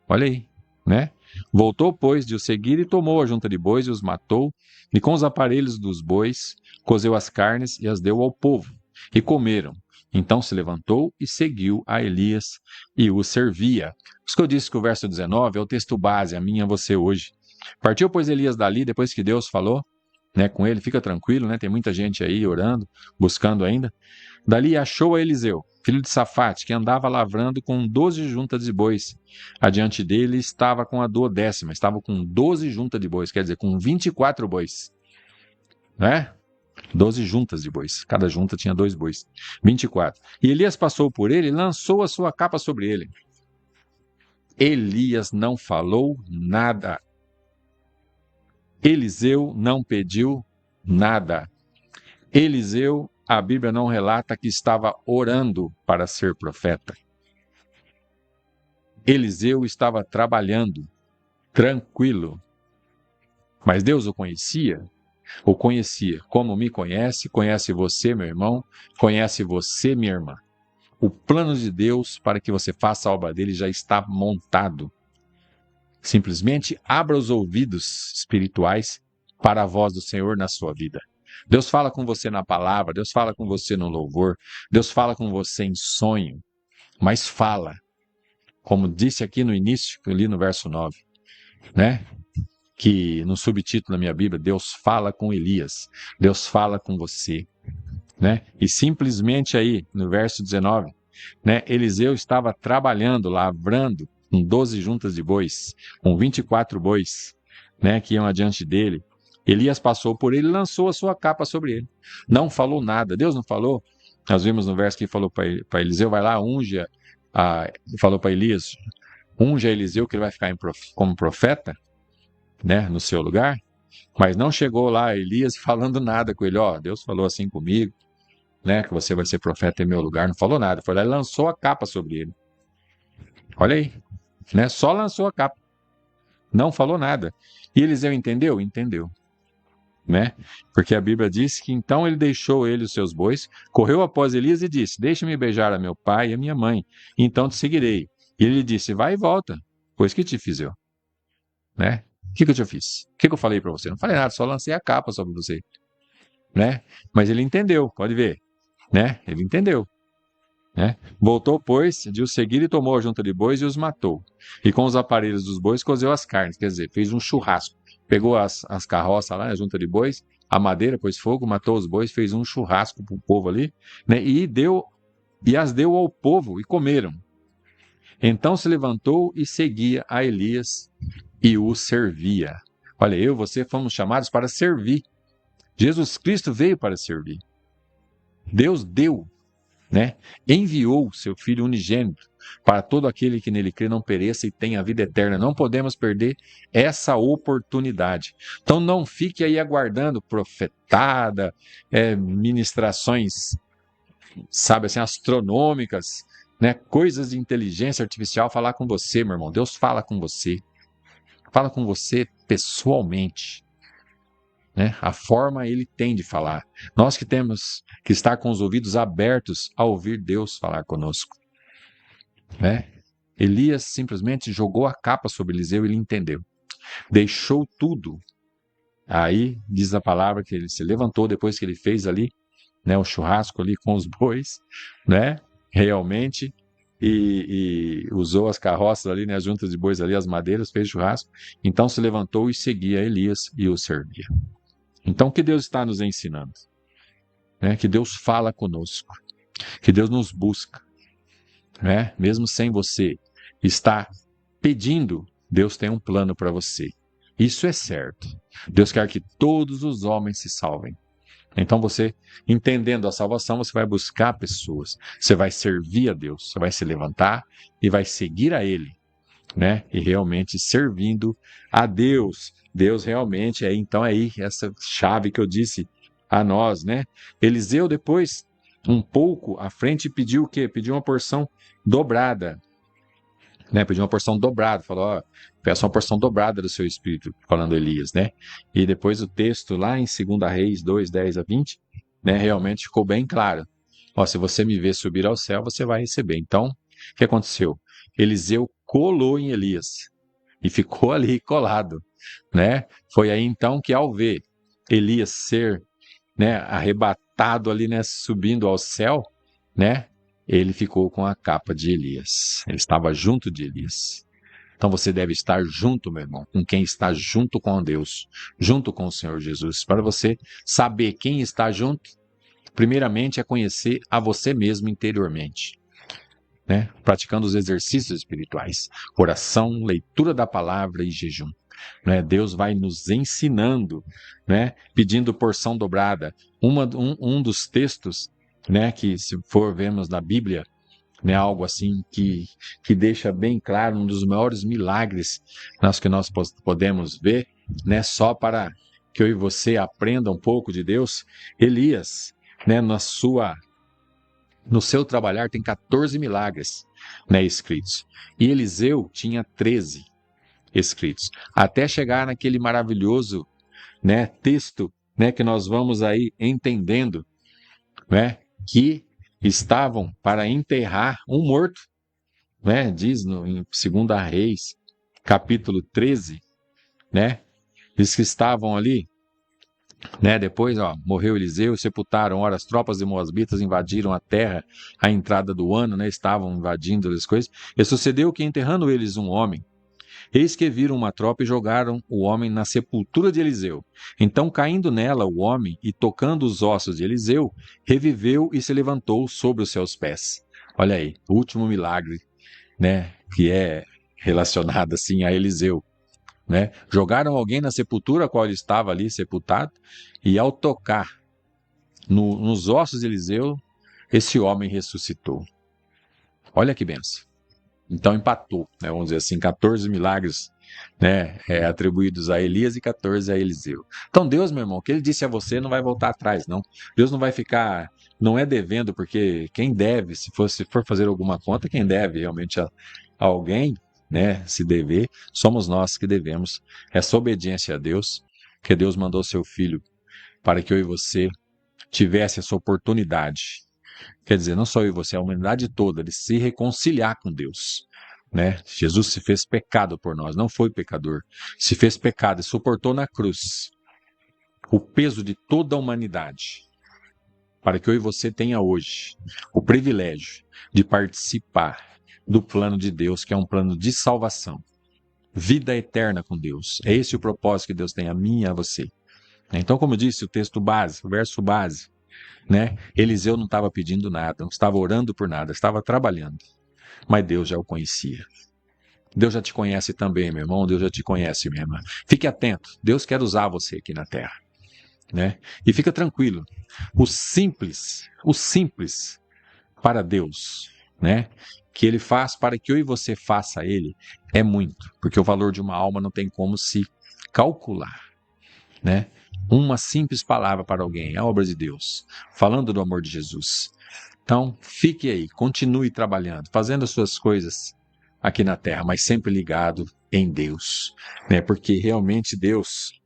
Olha aí, né? Voltou, pois, de o seguir e tomou a junta de bois e os matou, e com os aparelhos dos bois cozeu as carnes e as deu ao povo, e comeram. Então se levantou e seguiu a Elias e o servia. Isso que eu disse que o verso 19 é o texto base, a minha, você hoje. Partiu, pois, Elias dali, depois que Deus falou, né, com ele, fica tranquilo, né? Tem muita gente aí orando, buscando ainda. Dali achou a Eliseu, filho de Safate, que andava lavrando com 12 juntas de bois. Adiante dele estava com a 12ª, estava com 12 juntas de bois, quer dizer, com 24 bois. Né? 12 juntas de bois, cada junta tinha 2 bois, 24. E Elias passou por ele e lançou a sua capa sobre ele. Elias não falou nada. Eliseu não pediu nada. Eliseu, a Bíblia não relata que estava orando para ser profeta. Eliseu estava trabalhando, tranquilo, Mas Deus o conhecia como me conhece, conhece você, meu irmão, conhece você, minha irmã. O plano de Deus para que você faça a obra dele já está montado. Simplesmente abra os ouvidos espirituais para a voz do Senhor na sua vida. Deus fala com você na palavra, Deus fala com você no louvor, Deus fala com você em sonho, mas fala, como disse aqui no início, que eu li no verso 9, né? Que no subtítulo da minha Bíblia, Deus fala com Elias, Deus fala com você, né? E simplesmente aí, no verso 19, né? Eliseu estava trabalhando, lavrando, com 12 juntas de bois, com 24 bois, né? Que iam adiante dele. Elias passou por ele e lançou a sua capa sobre ele. Não falou nada. Deus não falou. Nós vimos no verso que falou para Eliseu, vai lá, falou para Elias, unja Eliseu que ele vai ficar como profeta, né, no seu lugar, mas não chegou lá Elias falando nada com ele, Deus falou assim comigo, né, que você vai ser profeta em meu lugar, não falou nada, foi lá e lançou a capa sobre ele. Olha aí, né, só lançou a capa, não falou nada. E Eliseu entendeu? Entendeu, né, porque a Bíblia diz que então ele deixou ele os seus bois, correu após Elias e disse, deixa-me beijar a meu pai e a minha mãe, então te seguirei. E ele disse, vai e volta, pois que te fiz eu, né? O que eu te fiz? O que eu falei para você? Não falei nada, só lancei a capa sobre você, né? Mas ele entendeu, pode ver, né? Ele entendeu, né? Voltou, pois, de os seguir e tomou a junta de bois e os matou. E com os aparelhos dos bois cozeu as carnes, quer dizer, fez um churrasco. Pegou as carroças lá, a junta de bois, a madeira, pôs fogo, matou os bois, fez um churrasco para o povo ali, né? E as deu ao povo e comeram. Então se levantou e seguia a Elias e o servia. Olha, eu e você fomos chamados para servir. Jesus Cristo veio para servir. Deus deu, né? Enviou seu Filho unigênito para todo aquele que nele crê não pereça e tenha a vida eterna. Não podemos perder essa oportunidade. Então não fique aí aguardando profetada, ministrações, sabe assim, astronômicas, né? Coisas de inteligência artificial falar com você, meu irmão. Deus fala com você. Fala com você pessoalmente, né? A forma ele tem de falar. Nós que temos que estar com os ouvidos abertos a ouvir Deus falar conosco, né? Elias simplesmente jogou a capa sobre Eliseu e ele entendeu. Deixou tudo. Aí diz a palavra que ele se levantou depois que ele fez ali, né, o churrasco ali com os bois, né? Realmente. E usou as carroças ali, né, as juntas de bois ali, as madeiras, fez churrasco. Então se levantou e seguia Elias e o servia. Então o que Deus está nos ensinando? Que Deus fala conosco, que Deus nos busca, né? Mesmo sem você estar pedindo, Deus tem um plano para você. Isso é certo. Deus quer que todos os homens se salvem. Então você, entendendo a salvação, você vai buscar pessoas, você vai servir a Deus, você vai se levantar e vai seguir a Ele, né? E realmente servindo a Deus. Deus realmente então aí essa chave que eu disse a nós, né? Eliseu depois, um pouco à frente, pediu o quê? Pediu uma porção dobrada, né? Pediu uma porção dobrada, falou, peça uma porção dobrada do seu espírito, falando Elias, né? E depois o texto lá em 2 Reis 2, 10 a 20, né? Realmente ficou bem claro. Se você me ver subir ao céu, você vai receber. Então, o que aconteceu? Eliseu colou em Elias e ficou ali colado, né? Foi aí então que ao ver Elias ser, né, arrebatado ali, né, subindo ao céu, né? Ele ficou com a capa de Elias. Ele estava junto de Elias. Então você deve estar junto, meu irmão, com quem está junto com Deus, junto com o Senhor Jesus. Para você saber quem está junto, primeiramente é conhecer a você mesmo interiormente, né? Praticando os exercícios espirituais, oração, leitura da palavra e jejum. Né? Deus vai nos ensinando, né? Pedindo porção dobrada. Um dos textos, né, que se for vermos na Bíblia, né, algo assim que deixa bem claro, um dos maiores milagres que nós podemos ver, né, só para que eu e você aprenda um pouco de Deus. Elias, né, no seu trabalhar tem 14 milagres, né, escritos, e Eliseu tinha 13 escritos, até chegar naquele maravilhoso né, texto, né, que nós vamos aí entendendo, né, que estavam para enterrar um morto, né, diz em 2 Reis, capítulo 13, né, diz que estavam ali, né, depois, morreu Eliseu, sepultaram, ora, as tropas de Moabitas invadiram a terra, a entrada do ano, né, estavam invadindo as coisas, e sucedeu que enterrando eles um homem, eis que viram uma tropa e jogaram o homem na sepultura de Eliseu. Então, caindo nela o homem e tocando os ossos de Eliseu, reviveu e se levantou sobre os seus pés. Olha aí, o último milagre, né, que é relacionado assim a Eliseu, né? Jogaram alguém na sepultura a qual ele estava ali sepultado, e ao tocar nos ossos de Eliseu, esse homem ressuscitou. Olha que benção. Então empatou, né, vamos dizer assim, 14 milagres, né, atribuídos a Elias e 14 a Eliseu. Então Deus, meu irmão, o que ele disse a você não vai voltar atrás, não. Deus não vai ficar, não é devendo, porque quem deve, se for fazer alguma conta, quem deve realmente a alguém, né, se dever, somos nós que devemos. Essa obediência a Deus, que Deus mandou seu Filho para que eu e você tivesse essa oportunidade. Quer dizer, não só eu e você, a humanidade toda, de se reconciliar com Deus, né? Jesus se fez pecado por nós, não foi pecador. Se fez pecado e suportou na cruz o peso de toda a humanidade, para que eu e você tenha hoje o privilégio de participar do plano de Deus, que é um plano de salvação, vida eterna com Deus. É esse o propósito que Deus tem a mim e a você. Então, como disse o texto base, o verso base, né? Eliseu não estava pedindo nada, não estava orando por nada, estava trabalhando. Mas Deus já o conhecia. Deus já te conhece também, meu irmão. Deus já te conhece, minha irmã. Fique atento. Deus quer usar você aqui na terra, né? E fica tranquilo. O simples para Deus, né, que Ele faz para que eu e você faça a Ele, é muito. Porque o valor de uma alma não tem como se calcular, né? Uma simples palavra para alguém, a obra de Deus, falando do amor de Jesus. Então, fique aí, continue trabalhando, fazendo as suas coisas aqui na terra, mas sempre ligado em Deus, né? Porque realmente Deus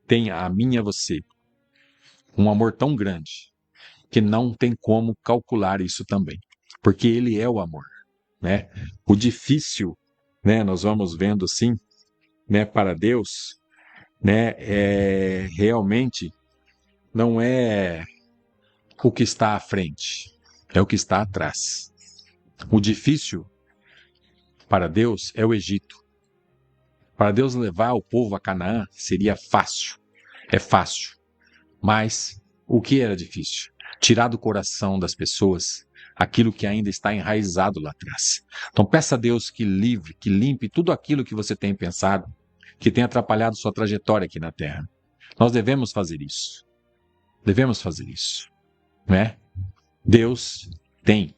tem a mim e a você um amor tão grande que não tem como calcular isso também, porque Ele é o amor, né? O difícil, né? Nós vamos vendo assim, né? Para Deus, né? Realmente não é o que está à frente, é o que está atrás. O difícil para Deus é o Egito. Para Deus levar o povo a Canaã seria fácil, é fácil. Mas o que era difícil? Tirar do coração das pessoas aquilo que ainda está enraizado lá atrás. Então peça a Deus que livre, que limpe tudo aquilo que você tem pensado, que tem atrapalhado sua trajetória aqui na Terra. Nós devemos fazer isso. Devemos fazer isso, né? Deus tem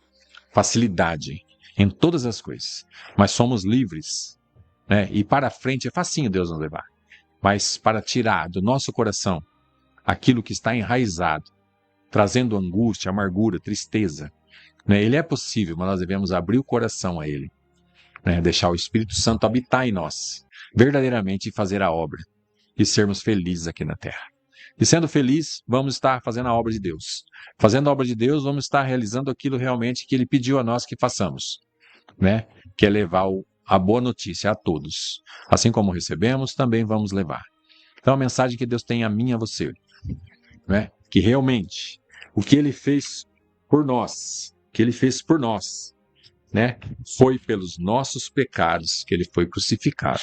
facilidade em todas as coisas, mas somos livres, né? E para frente é facinho Deus nos levar, mas para tirar do nosso coração aquilo que está enraizado, trazendo angústia, amargura, tristeza, né? Ele é possível, mas nós devemos abrir o coração a Ele, né? Deixar o Espírito Santo habitar em nós, verdadeiramente fazer a obra e sermos felizes aqui na terra. E sendo feliz, vamos estar fazendo a obra de Deus. Fazendo a obra de Deus, vamos estar realizando aquilo realmente que Ele pediu a nós que façamos, né? Que é levar a boa notícia a todos. Assim como recebemos, também vamos levar. Então a mensagem que Deus tem a mim e a você, né? Que realmente o que Ele fez por nós, né? Foi pelos nossos pecados que Ele foi crucificado.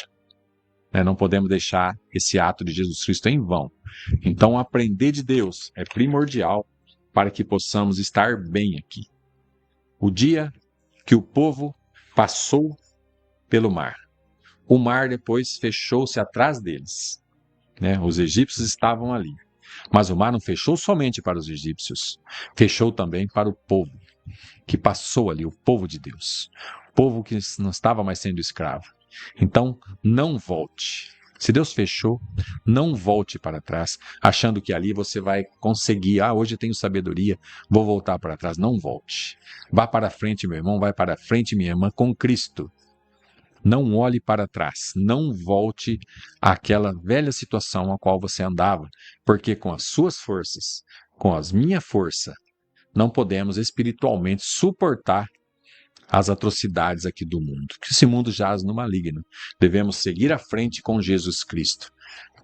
Não podemos deixar esse ato de Jesus Cristo em vão. Então, aprender de Deus é primordial para que possamos estar bem aqui. O dia que o povo passou pelo mar, o mar depois fechou-se atrás deles, né? Os egípcios estavam ali, mas o mar não fechou somente para os egípcios, fechou também para o povo que passou ali, o povo de Deus, o povo que não estava mais sendo escravo. Então, não volte. Se Deus fechou, não volte para trás, achando que ali você vai conseguir. Hoje eu tenho sabedoria, vou voltar para trás. Não volte. Vá para frente, meu irmão, vai para frente, minha irmã, com Cristo. Não olhe para trás, não volte àquela velha situação a qual você andava, porque com as suas forças, com as minha força, não podemos espiritualmente suportar as atrocidades aqui do mundo, que esse mundo jaz no maligno. Devemos seguir à frente com Jesus Cristo,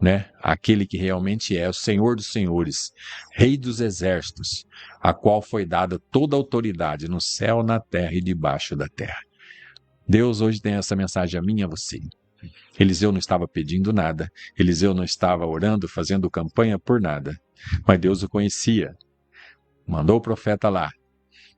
né? Aquele que realmente é o Senhor dos Senhores, Rei dos Exércitos, a qual foi dada toda a autoridade no céu, na terra e debaixo da terra. Deus hoje tem essa mensagem a mim e a você. Eliseu não estava pedindo nada, Eliseu não estava orando, fazendo campanha por nada, mas Deus o conhecia, mandou o profeta lá,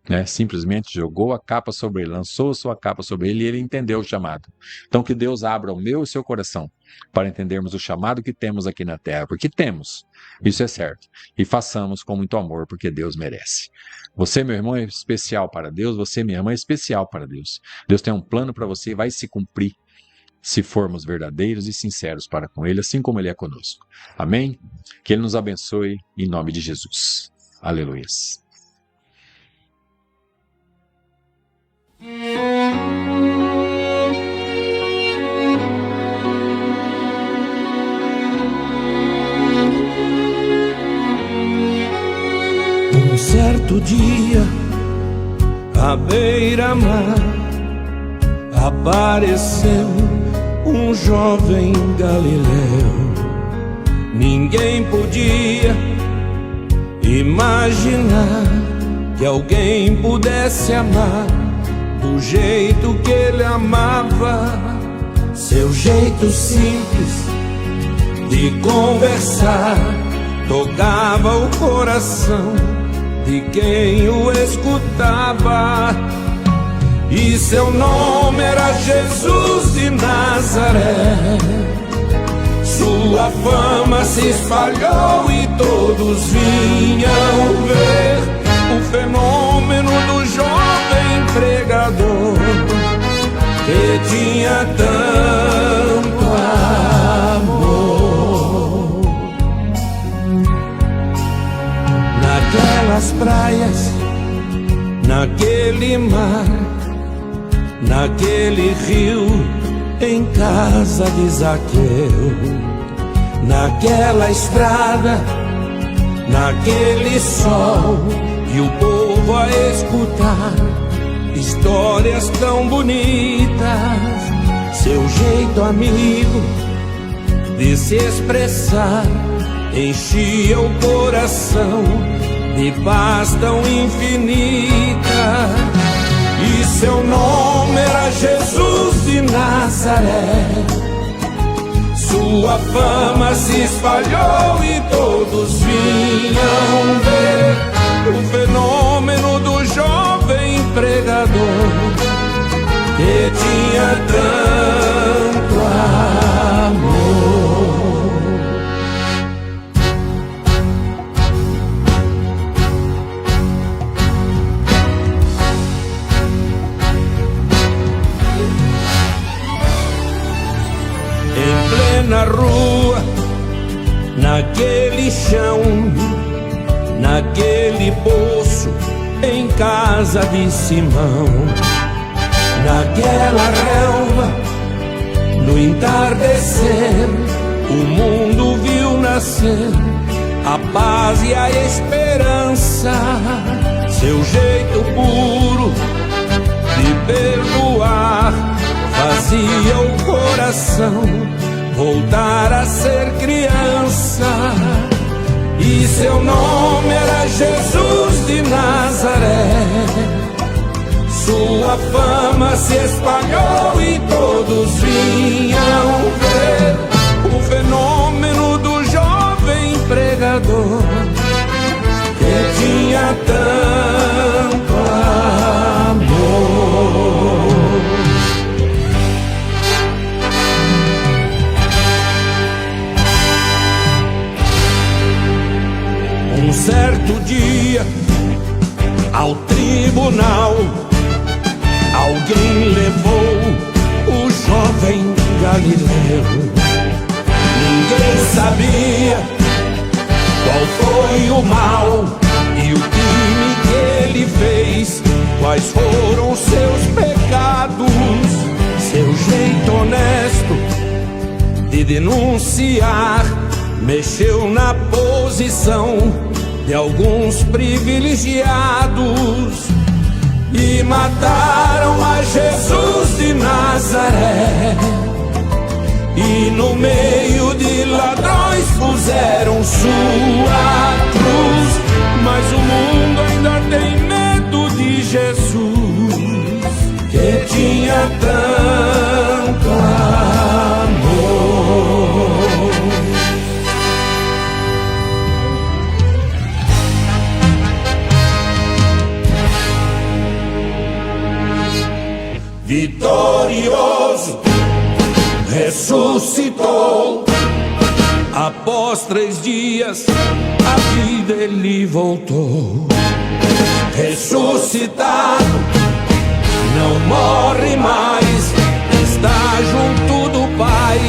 né? Simplesmente jogou a capa sobre ele, lançou sua capa sobre ele e ele entendeu o chamado. Então que Deus abra o meu e o seu coração para entendermos o chamado que temos aqui na terra, porque temos, isso é certo, e façamos com muito amor, porque Deus merece. Você, meu irmão, é especial para Deus, você, minha irmã, é especial para Deus. Deus tem um plano para você e vai se cumprir se formos verdadeiros e sinceros para com Ele, assim como Ele é conosco. Amém? Que Ele nos abençoe em nome de Jesus. Aleluia. Um certo dia, à beira-mar, apareceu um jovem galileu. Ninguém podia imaginar que alguém pudesse amar do jeito que ele amava. Seu jeito simples de conversar tocava o coração de quem o escutava. E seu nome era Jesus de Nazaré. Sua fama se espalhou e todos vinham ver o fenômeno do jovem pregador que tinha tanto amor. Naquelas praias, naquele mar, naquele rio, em casa de Zaqueu, naquela estrada, naquele sol, e o povo a escutar histórias tão bonitas. Seu jeito amigo de se expressar enchia o coração de paz tão infinita. E seu nome era Jesus de Nazaré. Sua fama se espalhou e todos vinham ver o fenômeno do jovem pregador que tinha tanto amor. Na rua, naquele chão, naquele poço, em casa de Simão, naquela relva, no entardecer, o mundo viu nascer a paz e a esperança. Seu jeito puro de perdoar fazia o coração voltar a ser criança. E seu nome era Jesus de Nazaré. Sua fama se espalhou e todos vinham ver o fenômeno do jovem pregador que tinha tanto amor. Um certo dia, ao tribunal, alguém levou o jovem Galileu. Ninguém sabia qual foi o mal e o crime que ele fez, quais foram seus pecados. Seu jeito denunciar, mexeu na posição de alguns privilegiados e mataram a Jesus de Nazaré. E no meio de ladrões puseram sua cruz, mas o mundo ainda tem medo de Jesus, que tinha tanto amor. Vitorioso, ressuscitou. Após 3 dias, a vida ele voltou. Ressuscitado, não morre mais, está junto do Pai,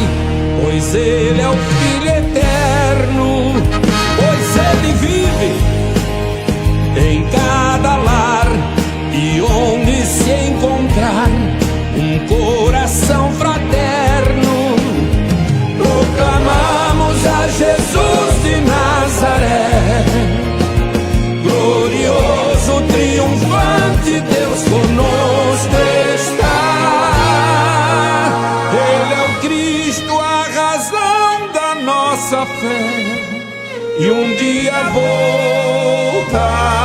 pois ele é o Filho eterno, pois ele vive em cada lar, e onde se encontrar um coração fraterno, proclamamos a Jesus de Nazaré, glorioso, triunfante, Deus conosco está. Ele é o Cristo, a razão da nossa fé, e um dia voltará.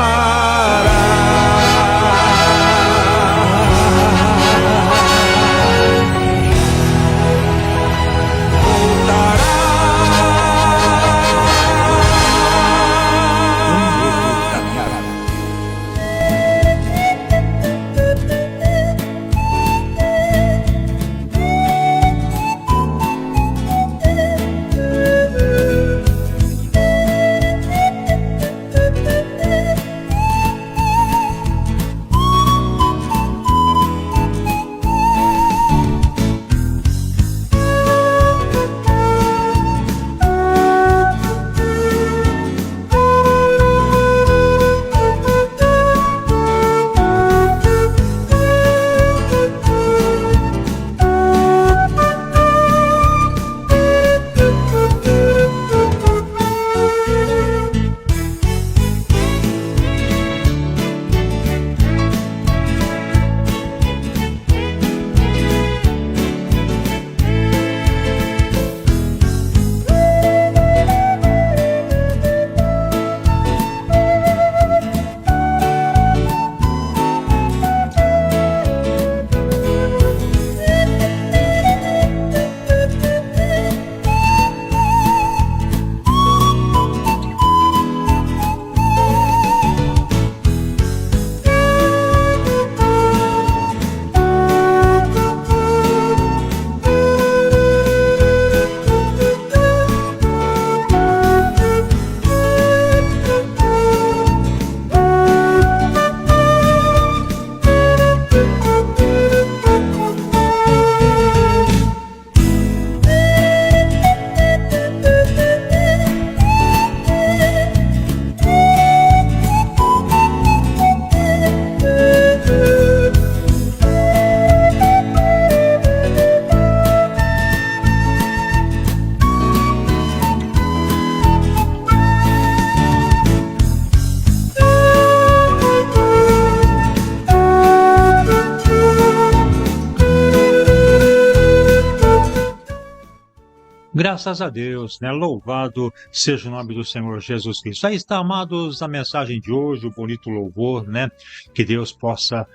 Graças a Deus, né? Louvado seja o nome do Senhor Jesus Cristo. Aí está, amados, a mensagem de hoje, o bonito louvor, né? Que Deus possa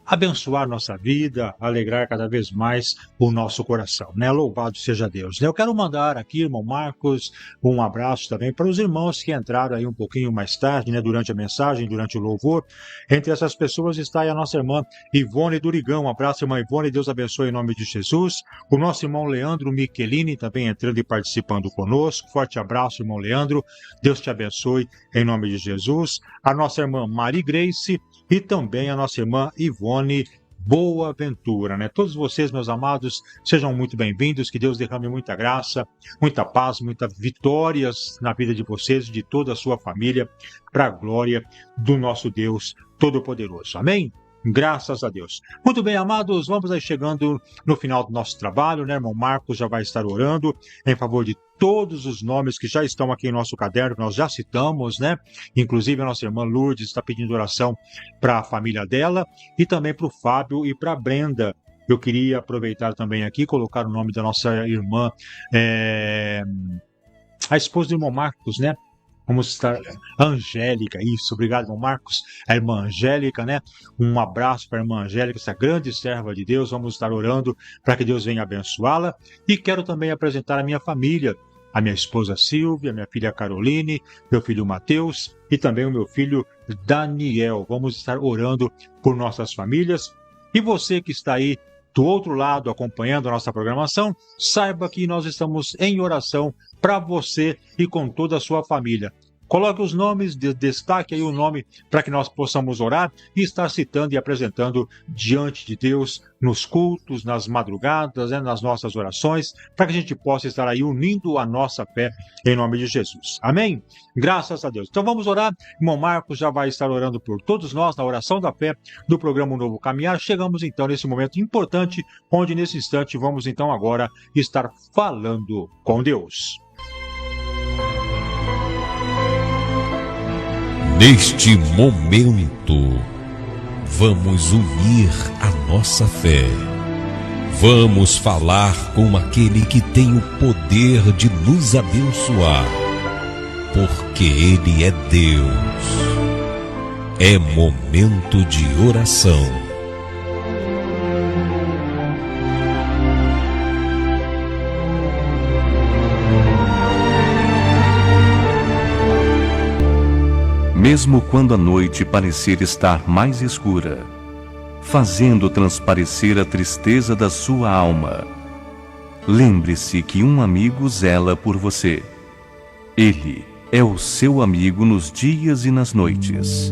abençoar nossa vida, alegrar cada vez mais o nosso coração, né? Louvado seja Deus. Eu quero mandar aqui, irmão Marcos, um abraço também para os irmãos que entraram aí um pouquinho mais tarde, né? Durante a mensagem, durante o louvor. Entre essas pessoas está aí a nossa irmã Ivone Durigão. Um abraço, irmã Ivone, Deus abençoe em nome de Jesus. O nosso irmão Leandro Michelini também entrando e participando conosco. Forte abraço, irmão Leandro. Deus te abençoe em nome de Jesus. A nossa irmã Mari Grace e também a nossa irmã Ivone Boaventura, né? Todos vocês, meus amados, sejam muito bem-vindos, que Deus derrame muita graça, muita paz, muitas vitórias na vida de vocês e de toda a sua família, para a glória do nosso Deus Todo-Poderoso. Amém? Graças a Deus. Muito bem, amados, vamos aí chegando no final do nosso trabalho, né? Irmão Marcos já vai estar orando em favor de todos os nomes que já estão aqui em nosso caderno, que nós já citamos, né? Inclusive a nossa irmã Lourdes está pedindo oração para a família dela e também para o Fábio e para a Brenda. Eu queria aproveitar também aqui, colocar o nome da nossa irmã, a esposa do irmão Marcos, né? Vamos estar... Angélica, isso, obrigado, irmão Marcos. A irmã Angélica, né? Um abraço para a irmã Angélica, essa grande serva de Deus. Vamos estar orando para que Deus venha abençoá-la. E quero também apresentar a minha família, a minha esposa Silvia, minha filha Caroline, meu filho Mateus e também o meu filho Daniel. Vamos estar orando por nossas famílias. E você que está aí do outro lado acompanhando a nossa programação, saiba que nós estamos em oração para você e com toda a sua família. Coloque os nomes, destaque aí o nome para que nós possamos orar e estar citando e apresentando diante de Deus nos cultos, nas madrugadas, né, nas nossas orações, para que a gente possa estar aí unindo a nossa fé em nome de Jesus. Amém? Graças a Deus. Então vamos orar. Irmão Marcos já vai estar orando por todos nós na oração da fé do programa Novo Caminhar. Chegamos então nesse momento importante, onde nesse instante vamos então agora estar falando com Deus. Neste momento, vamos unir a nossa fé. Vamos falar com aquele que tem o poder de nos abençoar, porque Ele é Deus. É momento de oração. Mesmo quando a noite parecer estar mais escura, fazendo transparecer a tristeza da sua alma, lembre-se que um amigo zela por você. Ele é o seu amigo nos dias e nas noites.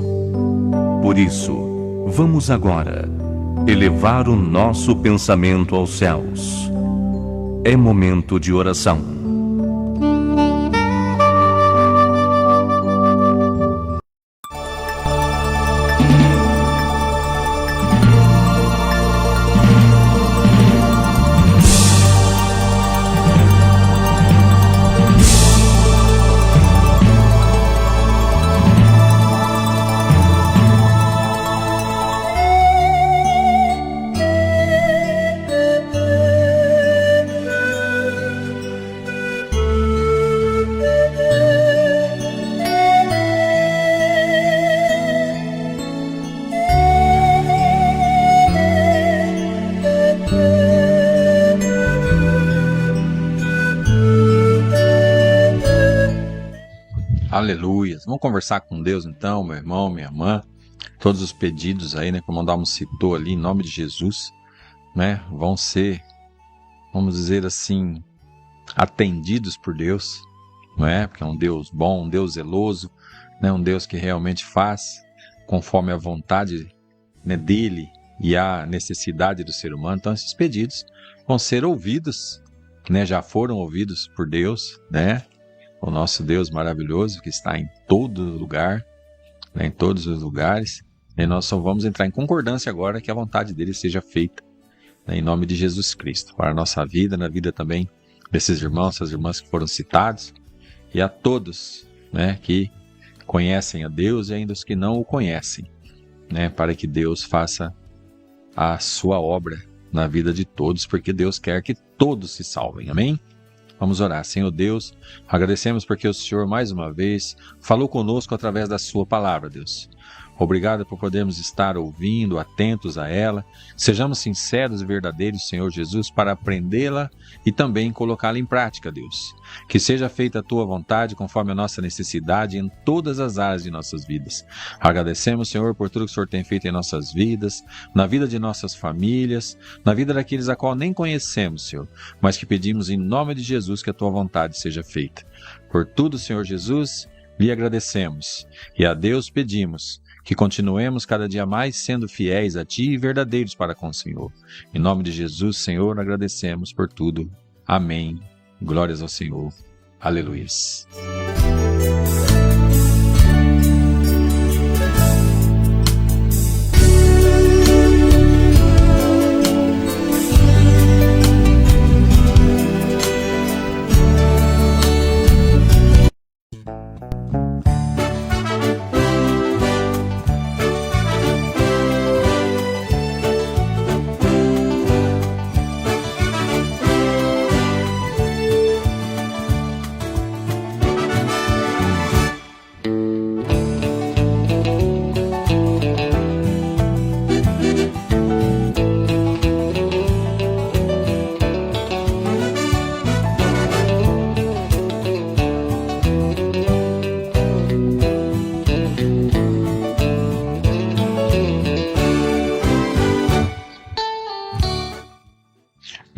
Por isso, vamos agora elevar o nosso pensamento aos céus. É momento de oração. Aleluias. Vamos conversar com Deus então, meu irmão, minha irmã. Todos os pedidos aí, né, como o Dalmo citou ali, em nome de Jesus, né, vão ser, vamos dizer assim, atendidos por Deus, não é? Porque é um Deus bom, um Deus zeloso, né, um Deus que realmente faz conforme a vontade, né, dele e a necessidade do ser humano. Então esses pedidos vão ser ouvidos, né, já foram ouvidos por Deus, né? O nosso Deus maravilhoso que está em todo lugar, né, em todos os lugares. E nós só vamos entrar em concordância agora que a vontade dele seja feita, né, em nome de Jesus Cristo, para a nossa vida, na vida também desses irmãos, essas irmãs que foram citados, e a todos, né, que conhecem a Deus e ainda os que não o conhecem, né, para que Deus faça a sua obra na vida de todos, porque Deus quer que todos se salvem. Amém? Vamos orar. Senhor Deus, agradecemos porque o Senhor mais uma vez falou conosco através da sua palavra, Deus. Obrigado por podermos estar ouvindo, atentos a ela. Sejamos sinceros e verdadeiros, Senhor Jesus, para aprendê-la e também colocá-la em prática, Deus. Que seja feita a tua vontade conforme a nossa necessidade em todas as áreas de nossas vidas. Agradecemos, Senhor, por tudo que o Senhor tem feito em nossas vidas, na vida de nossas famílias, na vida daqueles a qual nem conhecemos, Senhor, mas que pedimos em nome de Jesus que a tua vontade seja feita. Por tudo, Senhor Jesus, lhe agradecemos e a Deus pedimos que continuemos cada dia mais sendo fiéis a Ti e verdadeiros para com o Senhor. Em nome de Jesus, Senhor, agradecemos por tudo. Amém. Glórias ao Senhor. Aleluias.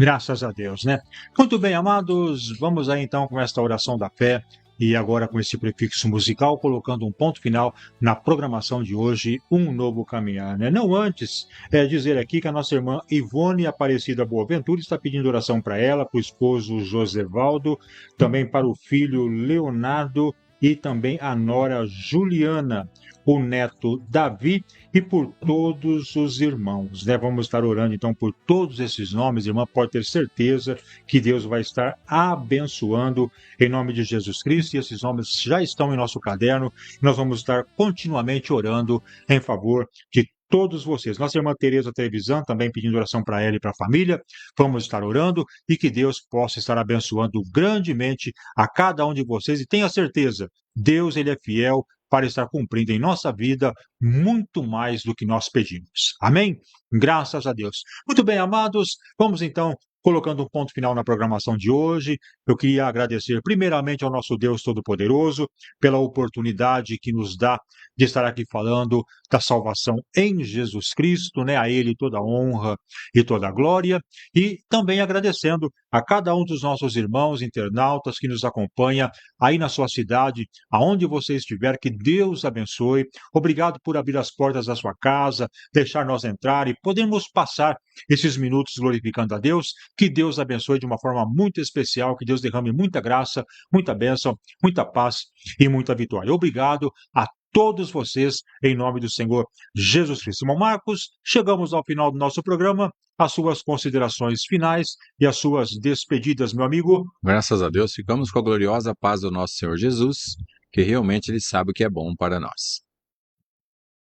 Graças a Deus, né? Muito bem, amados, vamos aí então com esta oração da fé e agora com esse prefixo musical, colocando um ponto final na programação de hoje, Um Novo Caminhar, né? Não antes, dizer aqui que a nossa irmã Ivone Aparecida Boaventura está pedindo oração para ela, para o esposo Josevaldo, também para o filho Leonardo e também a nora Juliana, o neto Davi e por todos os irmãos, né? Vamos estar orando então por todos esses nomes, irmã, pode ter certeza que Deus vai estar abençoando em nome de Jesus Cristo, e esses nomes já estão em nosso caderno, e nós vamos estar continuamente orando em favor de todos vocês. Nossa irmã Tereza Trevisan também pedindo oração para ela e para a família, vamos estar orando e que Deus possa estar abençoando grandemente a cada um de vocês, e tenha certeza, Deus ele é fiel para estar cumprindo em nossa vida muito mais do que nós pedimos. Amém? Graças a Deus. Muito bem, amados, vamos então colocando um ponto final na programação de hoje. Eu queria agradecer primeiramente ao nosso Deus Todo-Poderoso pela oportunidade que nos dá de estar aqui falando da salvação em Jesus Cristo, né? A Ele toda a honra e toda a glória, e também agradecendo a cada um dos nossos irmãos internautas que nos acompanha aí na sua cidade, aonde você estiver, que Deus abençoe. Obrigado por abrir as portas da sua casa, deixar nós entrar e podermos passar esses minutos glorificando a Deus. Que Deus abençoe de uma forma muito especial, que Deus derrame muita graça, muita bênção, muita paz e muita vitória. Obrigado a todos vocês, em nome do Senhor Jesus Cristo. Irmão Marcos, chegamos ao final do nosso programa, as suas considerações finais e as suas despedidas, meu amigo. Graças a Deus, ficamos com a gloriosa paz do nosso Senhor Jesus, que realmente Ele sabe o que é bom para nós.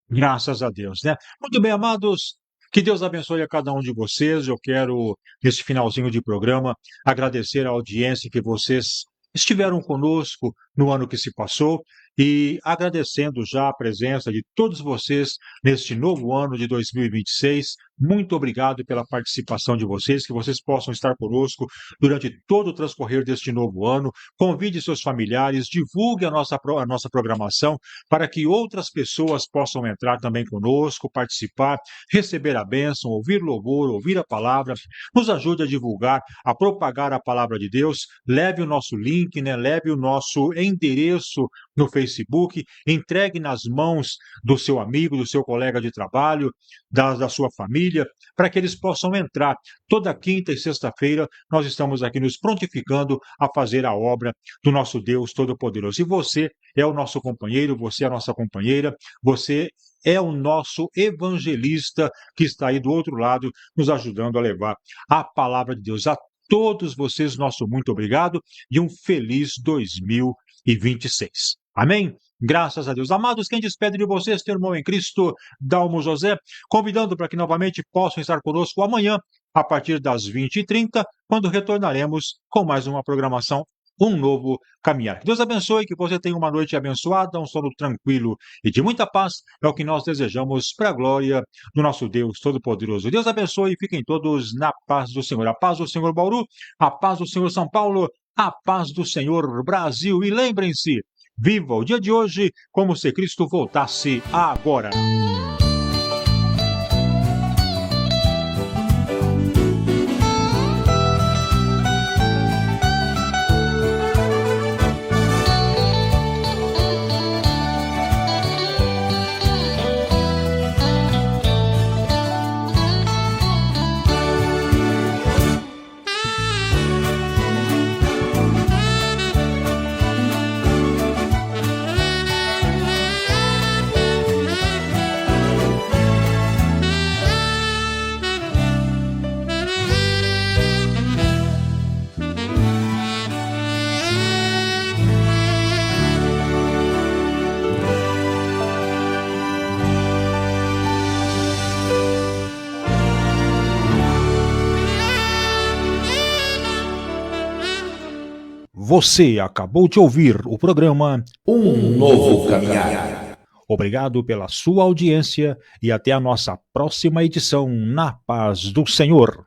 Graças a Deus, né? Muito bem, amados, que Deus abençoe a cada um de vocês. Eu quero, nesse finalzinho de programa, agradecer a audiência que vocês estiveram conosco no ano que se passou, e agradecendo já a presença de todos vocês neste novo ano de 2026. Muito obrigado pela participação de vocês, que vocês possam estar conosco durante todo o transcorrer deste novo ano. Convide seus familiares, divulgue a nossa programação para que outras pessoas possam entrar também conosco, participar, receber a bênção, ouvir louvor, ouvir a palavra. Nos ajude a divulgar, a propagar a palavra de Deus. Leve o nosso link, né? Leve o nosso endereço no Facebook, entregue nas mãos do seu amigo, do seu colega de trabalho, da sua família, para que eles possam entrar. Toda quinta e sexta-feira nós estamos aqui nos prontificando a fazer a obra do nosso Deus Todo-Poderoso. E você é o nosso companheiro, você é a nossa companheira, você é o nosso evangelista que está aí do outro lado, nos ajudando a levar a palavra de Deus a todos vocês. Nosso muito obrigado e um feliz 2026. Amém? Graças a Deus. Amados, quem despede de vocês, teu irmão em Cristo, Dalmo José, convidando para que novamente possam estar conosco amanhã, a partir das 20h30, quando retornaremos com mais uma programação, Um Novo Caminhar. Que Deus abençoe, que você tenha uma noite abençoada, um sono tranquilo e de muita paz, é o que nós desejamos para a glória do nosso Deus Todo-Poderoso. Deus abençoe e fiquem todos na paz do Senhor. A paz do Senhor Bauru, a paz do Senhor São Paulo, a paz do Senhor Brasil. E lembrem-se, viva o dia de hoje como se Cristo voltasse agora. Você acabou de ouvir o programa Um Novo Caminhar. Obrigado pela sua audiência e até a nossa próxima edição, na paz do Senhor.